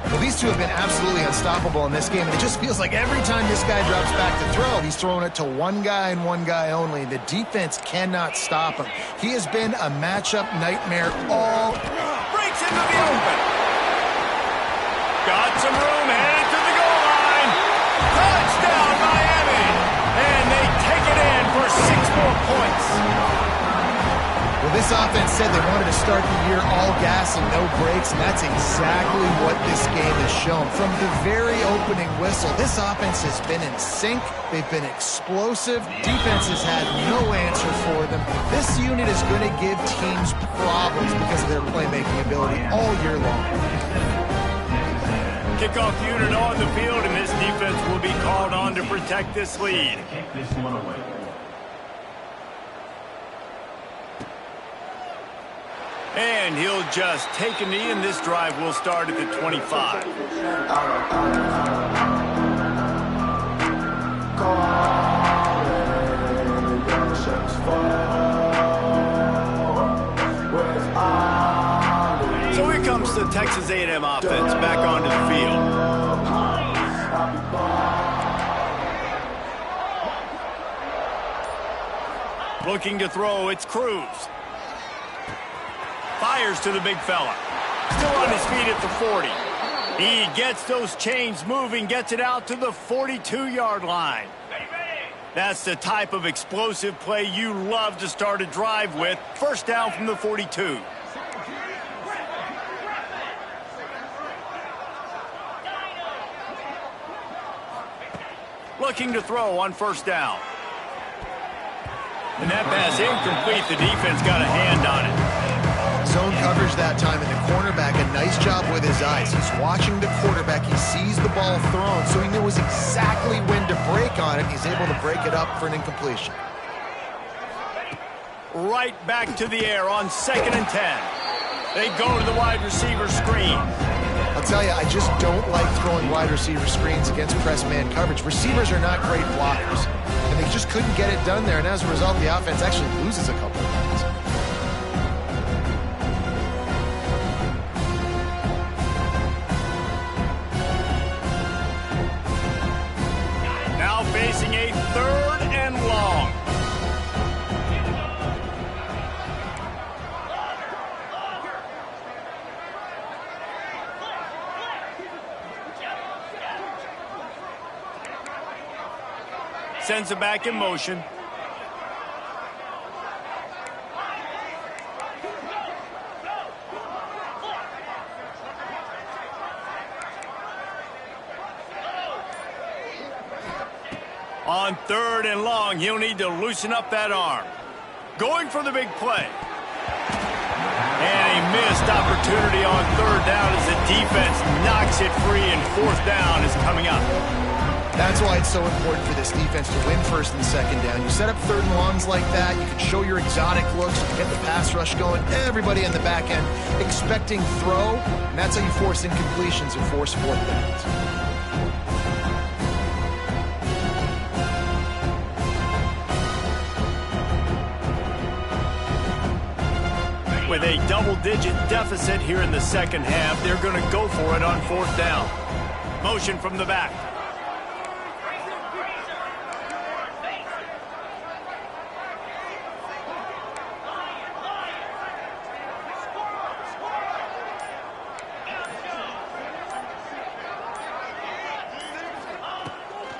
B: Well, these two have been absolutely unstoppable in this game, and it just feels like every time this guy drops back to throw, he's throwing it to one guy and one guy only. The defense cannot stop him. He has been a matchup nightmare all...
A: Breaks into the open. Got some room, headed to the goal line. Touchdown, Miami. And they take it in for 6 more points.
B: Well, this offense said they wanted to start the year all gas and no brakes, and that's exactly what this game has shown. From the very opening whistle, this offense has been in sync. They've been explosive. Defense has had no answer for them. This unit is going to give teams problems because of their playmaking ability all year long.
A: Kickoff unit on the field, and this defense will be called on to protect this lead.
D: Take this one away.
A: And he'll just take a knee, and this drive will start at the 25. So here comes the Texas A&M offense back onto the field. Looking to throw, it's Cruz. Fires to the big fella. Still on his feet at the 40. He gets those chains moving, gets it out to the 42-yard line. That's the type of explosive play you love to start a drive with. First down from the 42. Looking to throw on first down. And that pass incomplete. The defense got a hand on it.
B: Zone coverage that time, and the cornerback, a nice job with his eyes. He's watching the quarterback. He sees the ball thrown, so he knows exactly when to break on it. He's able to break it up for an incompletion.
A: Right back to the air on 2nd and 10. They go to the wide receiver screen.
B: I'll tell you, I just don't like throwing wide receiver screens against press man coverage. Receivers are not great blockers, and they just couldn't get it done there, and as a result, the offense actually loses a couple of points.
A: Now facing a 3rd and long. Sends it back in motion. On 3rd and long, he'll need to loosen up that arm. Going for the big play. And a missed opportunity on 3rd down as the defense knocks it free, and 4th down is coming up.
B: That's why it's so important for this defense to win 1st and 2nd down. You set up 3rd and longs like that, you can show your exotic looks, you can get the pass rush going, everybody on the back end expecting throw, and that's how you force incompletions and force 4th downs.
A: With a double-digit deficit here in the 2nd half, they're going to go for it on 4th down. Motion from the back.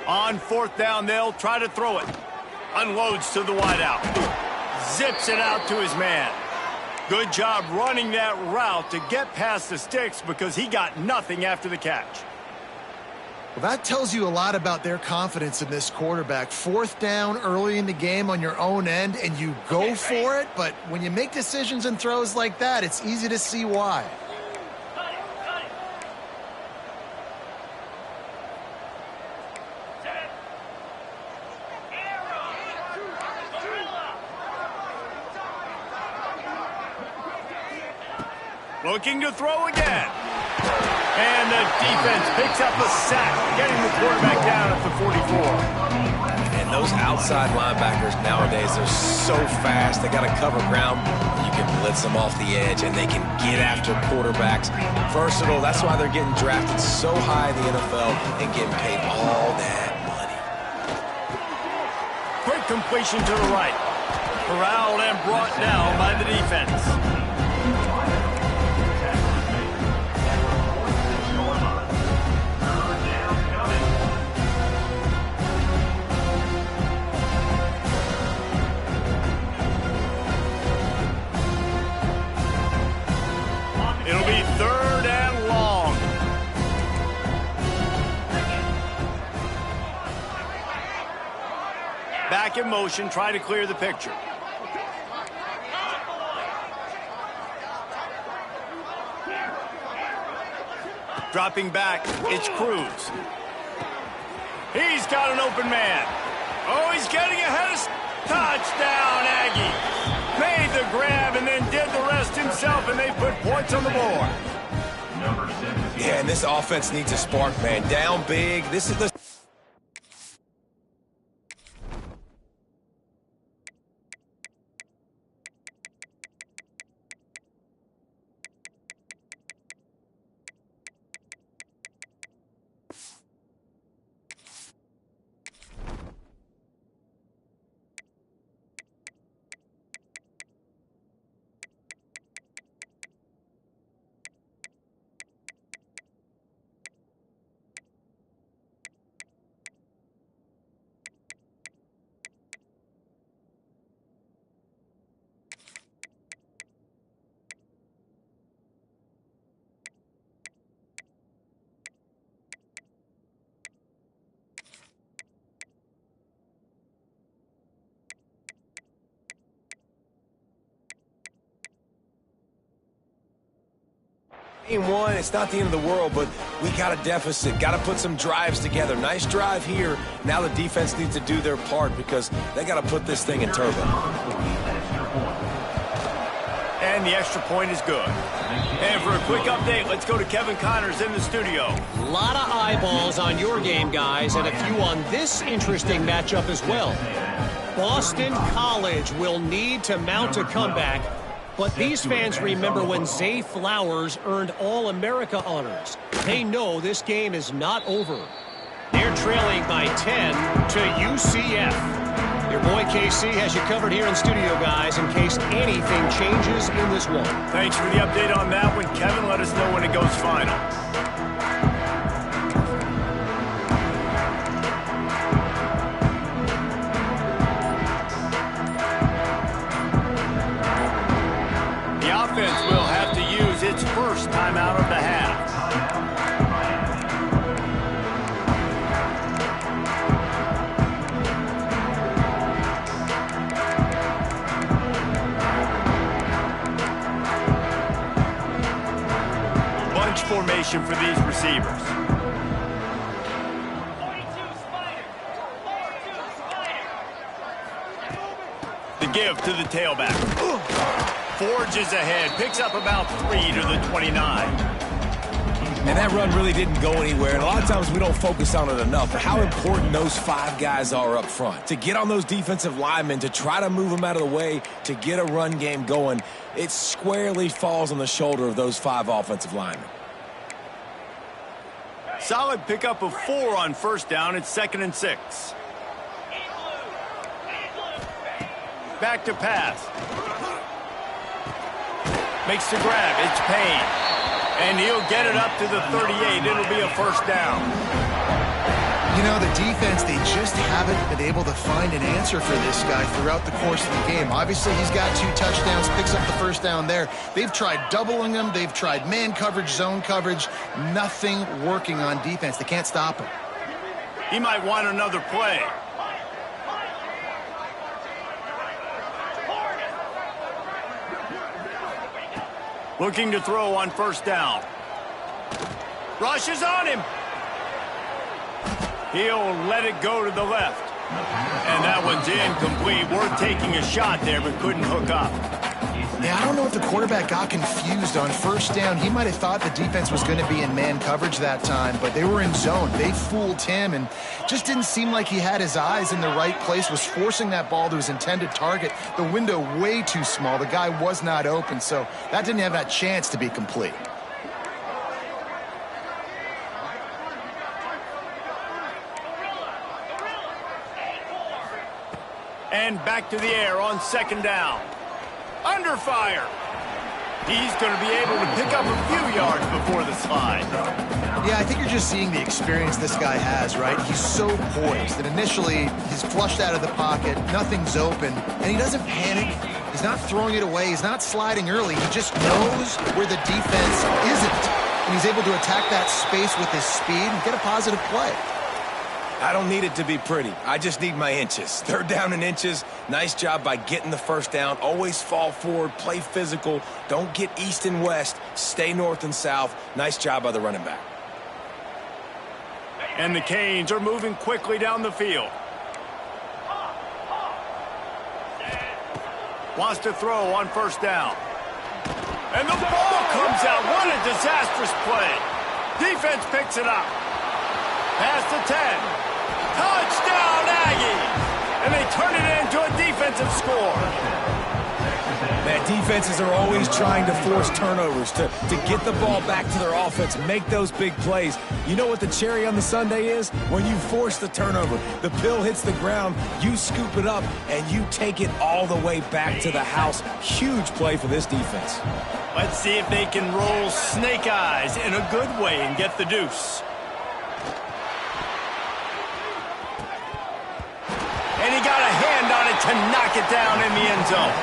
A: On 4th down, they'll try to throw it. Unloads to the wideout. Zips it out to his man. Good job running that route to get past the sticks because he got nothing after the catch.
B: Well, that tells you a lot about their confidence in this quarterback. 4th down early in the game on your own end, and you go for it, but when you make decisions and throws like that, it's easy to see why.
A: Looking to throw again. And the defense picks up a sack, getting the quarterback down at the 44.
C: And those outside linebackers nowadays, they're so fast. They got to cover ground. You can blitz them off the edge, and they can get after quarterbacks. Versatile. That's why they're getting drafted so high in the NFL and getting paid all that money.
A: Quick completion to the right. Corralled and brought down by the defense. It'll be 3rd and long. Back in motion, try to clear the picture. Dropping back, it's Cruz. He's got an open man. Oh, he's getting ahead of... Touchdown, Aggie. Made the grab and then did the rest himself, and they put points on the board.
C: Yeah, and this offense needs a spark, man. Down big. This is the... Game one, it's not the end of the world, but we got a deficit. Got to put some drives together. Nice drive here. Now the defense needs to do their part because they got to put this thing in turbo.
A: And the extra point is good. And for a quick update, let's go to Kevin Connors in the studio.
E: A lot of eyeballs on your game, guys, and a few on this interesting matchup as well. Boston College will need to mount a comeback, but these fans remember when Zay Flowers earned All-America honors. They know this game is not over. They're trailing by 10 to UCF. Your boy KC has you covered here in studio, guys, in case anything changes in this one.
A: Thanks for the update on that one, Kevin. Let us know when it goes final. The offense will have to use its first timeout of the half. Formation for these receivers. The give to the tailback. Forges ahead, picks up about 3 to the 29.
C: And that run really didn't go anywhere. And a lot of times we don't focus on it enough. But how important those 5 guys are up front. To get on those defensive linemen, to try to move them out of the way, to get a run game going, it squarely falls on the shoulder of those 5 offensive linemen.
A: Solid pickup of 4 on first down. It's 2nd and 6. Back to pass. Makes the grab. It's Payne. And he'll get it up to the 38. It'll be a first down.
B: You know, the defense, they just haven't been able to find an answer for this guy throughout the course of the game. Obviously, he's got 2 touchdowns, picks up the first down there. They've tried doubling him. They've tried man coverage, zone coverage. Nothing working on defense. They can't stop him.
A: He might want another play. Looking to throw on first down. Rushes on him. He'll let it go to the left. And that one's incomplete. Worth taking a shot there, but couldn't hook up.
B: Yeah, I don't know if the quarterback got confused on first down. He might have thought the defense was going to be in man coverage that time, but they were in zone. They fooled him and just didn't seem like he had his eyes in the right place, was forcing that ball to his intended target. The window way too small. The guy was not open, so that didn't have that chance to be complete.
A: And back to the air on second down. Under fire. He's going to be able to pick up a few yards before the slide.
B: Yeah, I think you're just seeing the experience this guy has, right? He's so poised that initially he's flushed out of the pocket, nothing's open, and he doesn't panic. He's not throwing it away. He's not sliding early. He just knows where the defense isn't, and he's able to attack that space with his speed and get a positive play.
C: I don't need it to be pretty. I just need my inches. 3rd down in inches. Nice job by getting the first down. Always fall forward, play physical. Don't get east and west. Stay north and south. Nice job by the running back.
A: And the Canes are moving quickly down the field. Wants to throw on first down. And the ball comes out. What a disastrous play. Defense picks it up. Past the 10. Touchdown, Aggies! And they turn it into a defensive score.
C: Man, defenses are always trying to force turnovers, to get the ball back to their offense, make those big plays. You know what the cherry on the sundae is? When you force the turnover, the pill hits the ground, you scoop it up, and you take it all the way back to the house. Huge play for this defense.
A: Let's see if they can roll snake eyes in a good way and get the deuce. And he got a hand on it to knock it down in the end zone.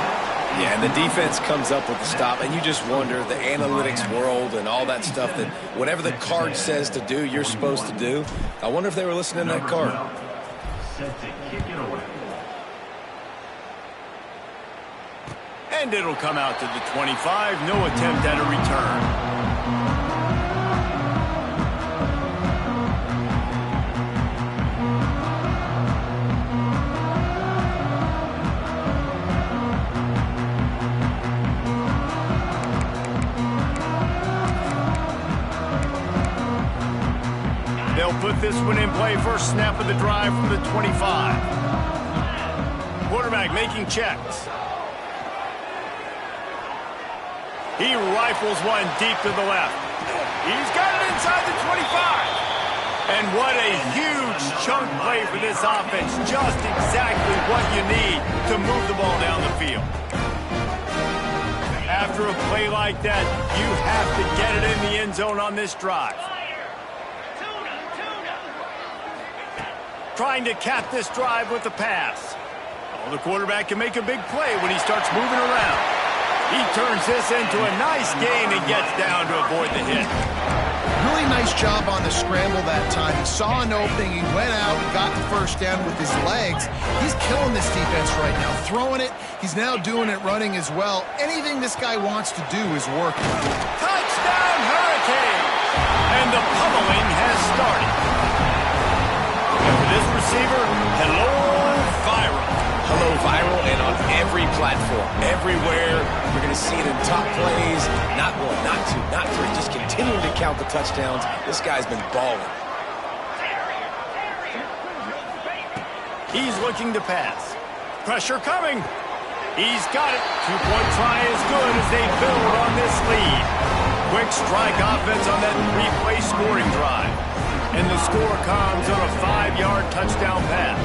C: Yeah, and the defense comes up with the stop, and you just wonder, the analytics world and all that stuff, that whatever the card says to do, you're supposed to do. I wonder if they were listening to that card.
D: Set to kick it away.
A: And it'll come out to the 25. No attempt at a return. this one in play. First snap of the drive from the 25. Quarterback making checks. He rifles one deep to the left. He's got it inside the 25. And what a huge chunk play for this offense. Just exactly what you need to move the ball down the field. After a play like that, you have to get it in the end zone on this drive. Trying to cap this drive with the pass. Oh, the quarterback can make a big play when he starts moving around. He turns this into a nice gain and gets down to avoid the hit.
B: Really nice job on the scramble that time. He saw an opening, he went out, got the first down with his legs. He's killing this defense right now, throwing it. He's now doing it running as well. Anything this guy wants to do is working.
A: Touchdown, Hurricane! And the pummeling has started. And for this receiver, hello, viral.
C: Hello, viral, and on every platform, everywhere. You're going to see it in top plays. Not one, not two, not three. Just continuing to count the touchdowns. This guy's been balling.
A: He's looking to pass. Pressure coming. He's got it. Two-point try is good as they build on this lead. Quick strike offense on that three-play scoring drive. And the score comes on a 5-yard touchdown pass.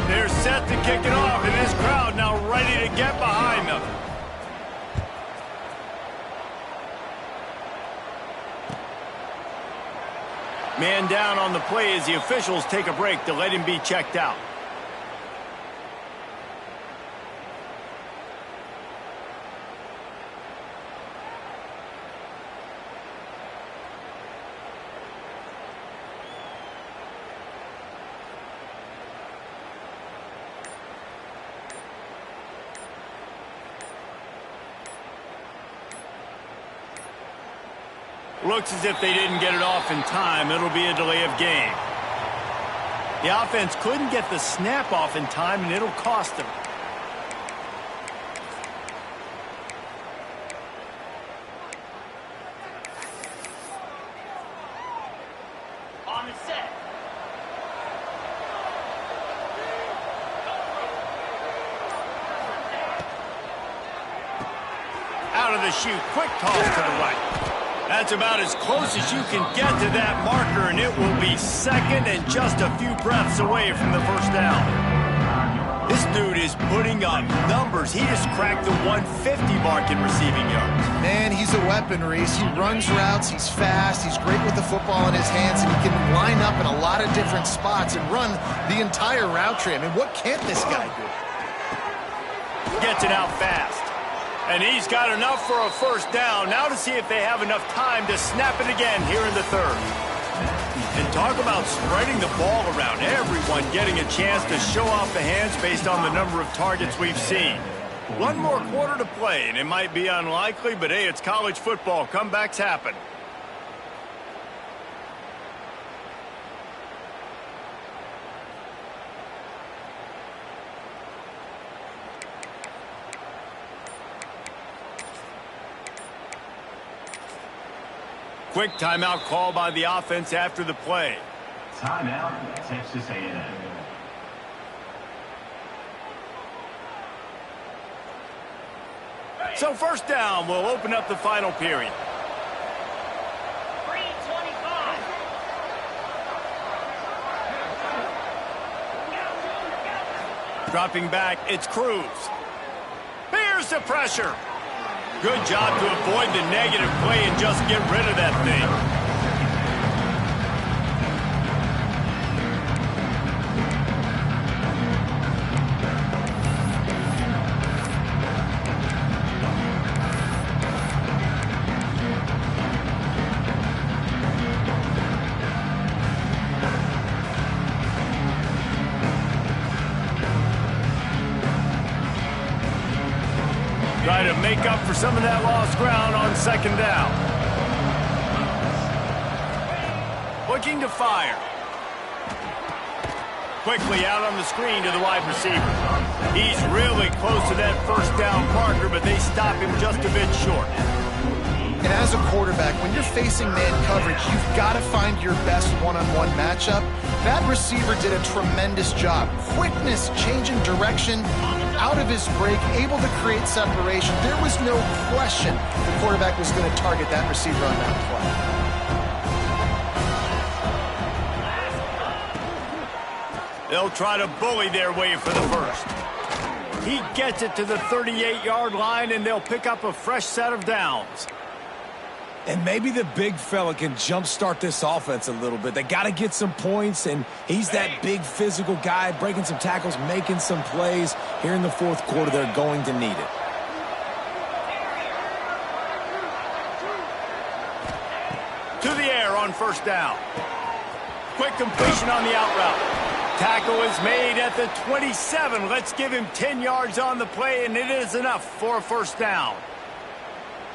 A: They're set to kick it off, and this crowd now ready to get behind them. Man down on the play as the officials take a break to let him be checked out. Looks as if they didn't get it off in time. It'll be a delay of game. The offense couldn't get the snap off in time, and it'll cost them.
F: On the set.
A: Out of the chute, quick toss to the right. That's about as close as you can get to that marker, and it will be second and just a few breaths away from the first down. This dude is putting up numbers. He just cracked the 150 mark in receiving yards.
B: Man, he's a weapon, Reese. He runs routes, he's fast, he's great with the football in his hands, and he can line up in a lot of different spots and run the entire route tree. I mean, what can't this guy do?
A: Gets it out fast. And he's got enough for a first down. Now to see if they have enough time to snap it again here in the third. And talk about spreading the ball around. Everyone getting a chance to show off the hands based on the number of targets we've seen. One more quarter to play, and it might be unlikely, but hey, it's college football. Comebacks happen. Quick timeout call by the offense after the play.
D: Timeout, Texas A&M.
A: So first down will open up the final period.
F: 3:25.
A: Dropping back, it's Cruz. Here's the pressure. Good job to avoid the negative play and just get rid of that thing. Try to make up for some of that lost ground on second down. Looking to fire. Quickly out on the screen to the wide receiver. He's really close to that first down marker, but they stop him just a bit short.
B: And as a quarterback, when you're facing man coverage, you've got to find your best one-on-one matchup. That receiver did a tremendous job. Quickness, changing direction, out of his break, able to create separation. There was no question the quarterback was going to target that receiver on that
A: play. They'll try to bully their way for the first. He gets it to the 38-yard line, and they'll pick up a fresh set of downs.
C: And maybe the big fella can jumpstart this offense a little bit. They got to get some points, and he's that big physical guy, breaking some tackles, making some plays. Here in the fourth quarter, they're going to need it.
A: To the air on first down. Quick completion on the out route. Tackle is made at the 27. Let's give him 10 yards on the play, and it is enough for a first down.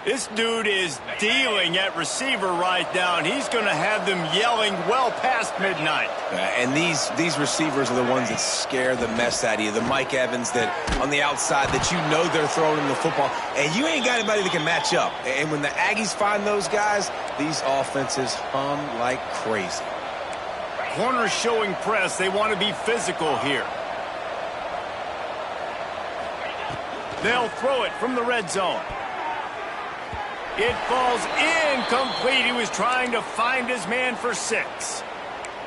A: This dude is dealing at receiver right now, and he's going to have them yelling well past midnight.
C: And these receivers are the ones that scare the mess out of you. The Mike Evans that on the outside that you know they're throwing in the football, and you ain't got anybody that can match up. And when the Aggies find those guys, these offenses hum like crazy.
A: Corners showing press. They want to be physical here. They'll throw it from the red zone. It falls incomplete. He was trying to find his man for 6.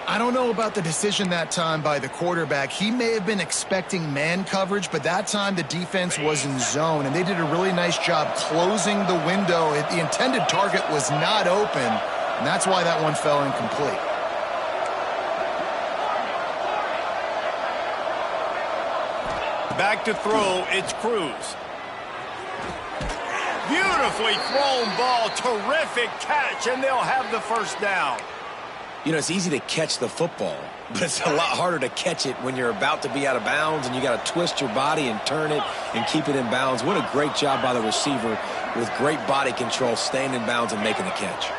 B: I don't know about the decision that time by the quarterback. He may have been expecting man coverage, but that time the defense was in zone, and they did a really nice job closing the window. The intended target was not open, and that's why that one fell incomplete.
A: Back to throw, it's Cruz. Beautifully thrown ball, terrific catch, and they'll have the first down.
C: You know, it's easy to catch the football, but it's a lot harder to catch it when you're about to be out of bounds and you got to twist your body and turn it and keep it in bounds. What a great job by the receiver with great body control, staying in bounds and making the catch.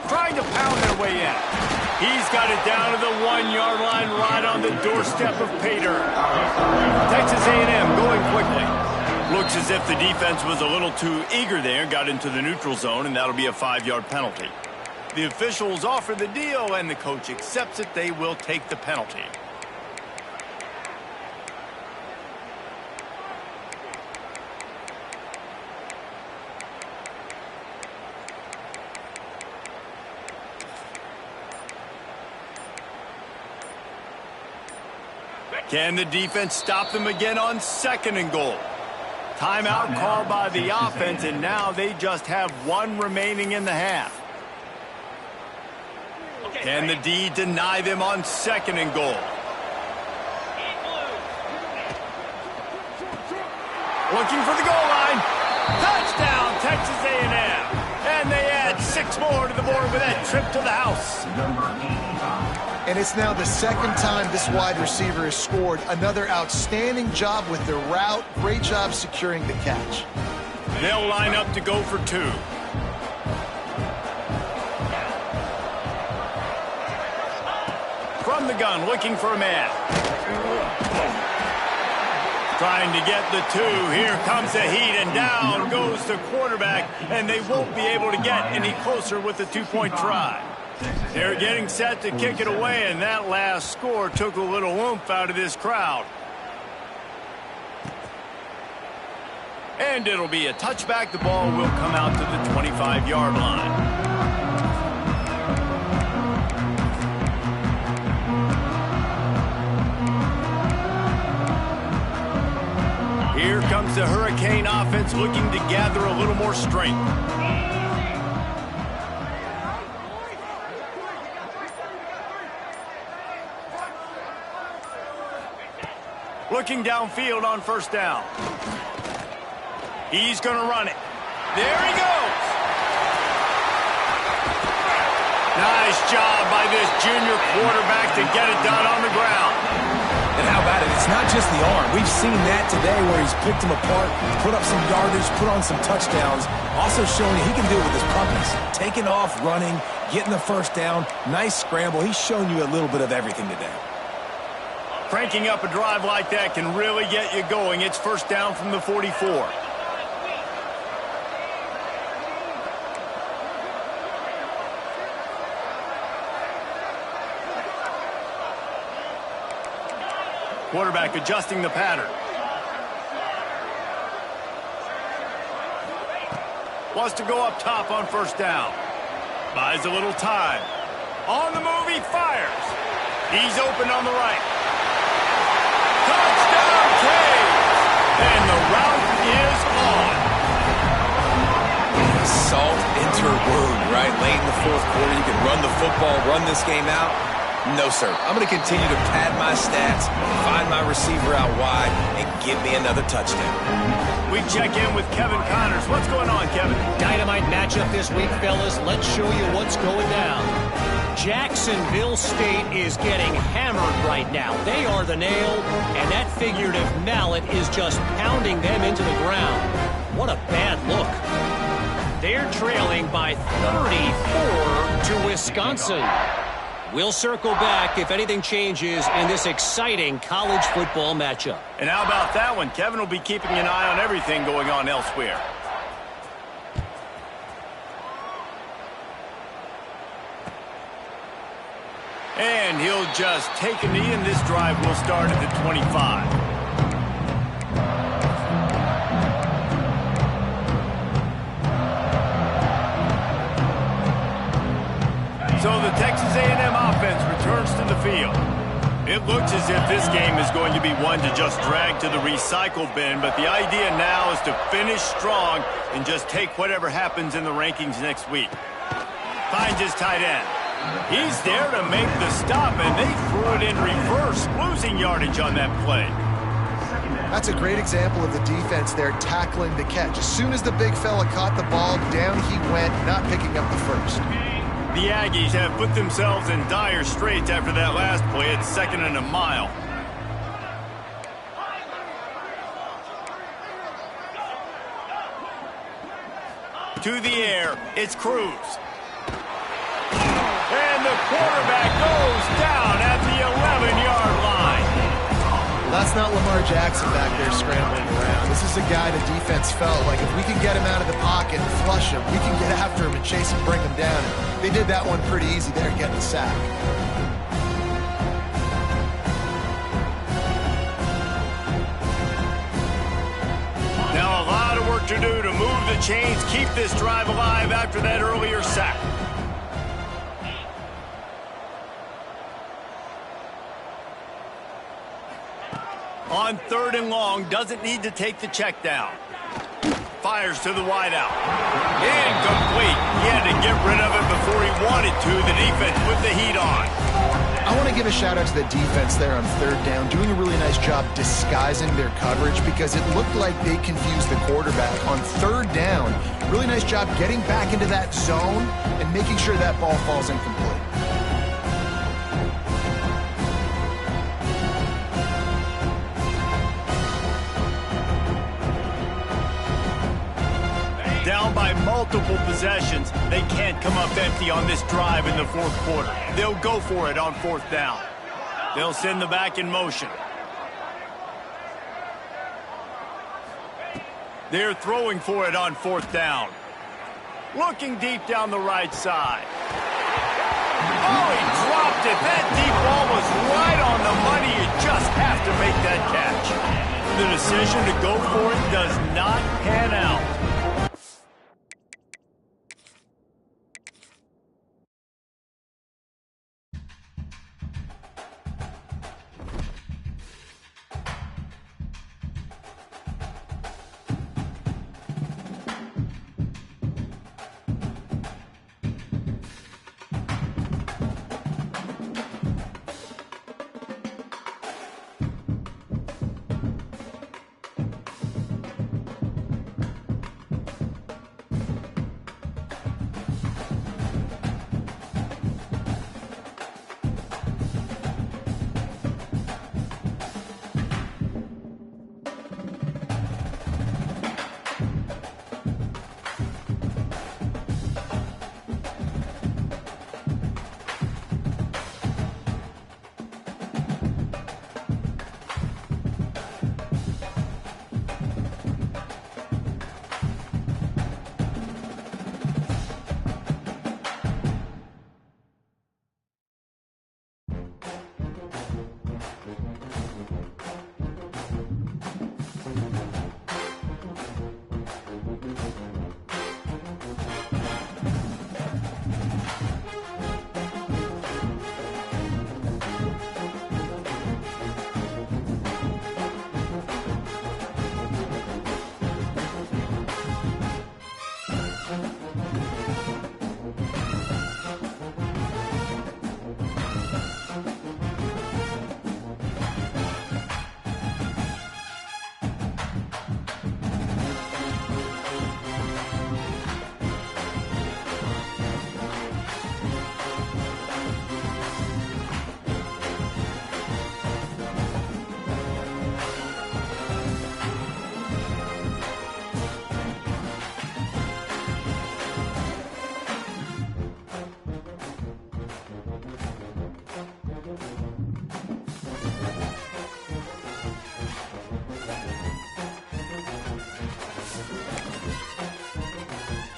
A: Trying to pound their way in. He's got it down to the 1-yard line right on the doorstep of pay dirt. Texas A&M going quickly. Looks as if the defense was a little too eager there, got into the neutral zone, and that'll be a 5-yard penalty. The officials offer the deal, and the coach accepts it. They will take the penalty. Can the defense stop them again on 2nd and goal? Timeout called by the offense, and now they just have 1 remaining in the half. Can the D deny them on 2nd and goal? Looking for the goal line. Touchdown, Texas A&M. And they add 6 more to the board with that trip to the house.
B: And it's now the 2nd time this wide receiver has scored. Another outstanding job with the route. Great job securing the catch.
A: They'll line up to go for 2. From the gun, looking for a man. Trying to get the 2. Here comes the heat, and down goes the quarterback, and they won't be able to get any closer with the 2-point try. They're getting set to kick it away, and that last score took a little oomph out of this crowd. And it'll be a touchback. The ball will come out to the 25-yard line. Here comes the Hurricane offense looking to gather a little more strength. Looking downfield on 1st down. He's going to run it. There he goes. Nice job by this junior quarterback to get it done on the ground.
C: And how about it? It's not just the arm. We've seen that today where he's picked them apart, put up some yardage, put on some touchdowns. Also showing you he can do it with his puppies. Taking off, running, getting the first down. Nice scramble. He's shown you a little bit of everything today.
A: Cranking up a drive like that can really get you going. It's first down from the 44. Quarterback adjusting the pattern. Wants to go up top on first down. Buys a little time. On the move, he fires. He's open on the right. Touchdown, Caves! And the route is on.
C: Salt into her wound, right? Late in the fourth quarter, you can run the football, run this game out. No, sir. I'm going to continue to pad my stats, find my receiver out wide, and give me another touchdown.
A: We check in with Kevin Connors. What's going on, Kevin?
E: Dynamite matchup this week, fellas. Let's show you what's going down. Jacksonville State is getting hammered right now. They are the nail, and that figurative mallet is just pounding them into the ground. What a bad look. They're trailing by 34 to Wisconsin. We'll circle back if anything changes in this exciting college football matchup.
A: And how about that one? Kevin will be keeping an eye on everything going on elsewhere. And he'll just take a knee, and this drive will start at the 25. So the Texas A&M offense returns to the field. It looks as if this game is going to be one to just drag to the recycle bin, but the idea now is to finish strong and just take whatever happens in the rankings next week. Finds his tight end. He's there to make the stop, and they threw it in reverse, losing yardage on that play.
B: That's a great example of the defense there tackling the catch. As soon as the big fella caught the ball, down he went, not picking up the first.
A: The Aggies have put themselves in dire straits after that last play. It's 2nd and a mile. To the air, it's Cruz. And the quarterback goes down at the 11-yard line.
B: Well, that's not Lamar Jackson back there scrambling around. This is a guy the defense felt like if we can get him out of the pocket and flush him, we can get after him and chase him, bring him down. And they did that one pretty easy there, getting the sack.
A: Now a lot of work to do to move the chains, keep this drive alive after that earlier sack. On 3rd and long, doesn't need to take the check down. Fires to the wideout. Incomplete. He had to get rid of it before he wanted to. The defense put the heat on.
B: I want to give a shout out to the defense there on 3rd down, doing a really nice job disguising their coverage because it looked like they confused the quarterback. On 3rd down, really nice job getting back into that zone and making sure that ball falls incomplete.
A: Down by multiple possessions, they can't come up empty on this drive in the 4th quarter. They'll go for it on 4th down. They'll send the back in motion. They're throwing for it on 4th down. Looking deep down the right side. Oh, he dropped it. That deep ball was right on the money. You just have to make that catch. The decision to go for it does not pan out.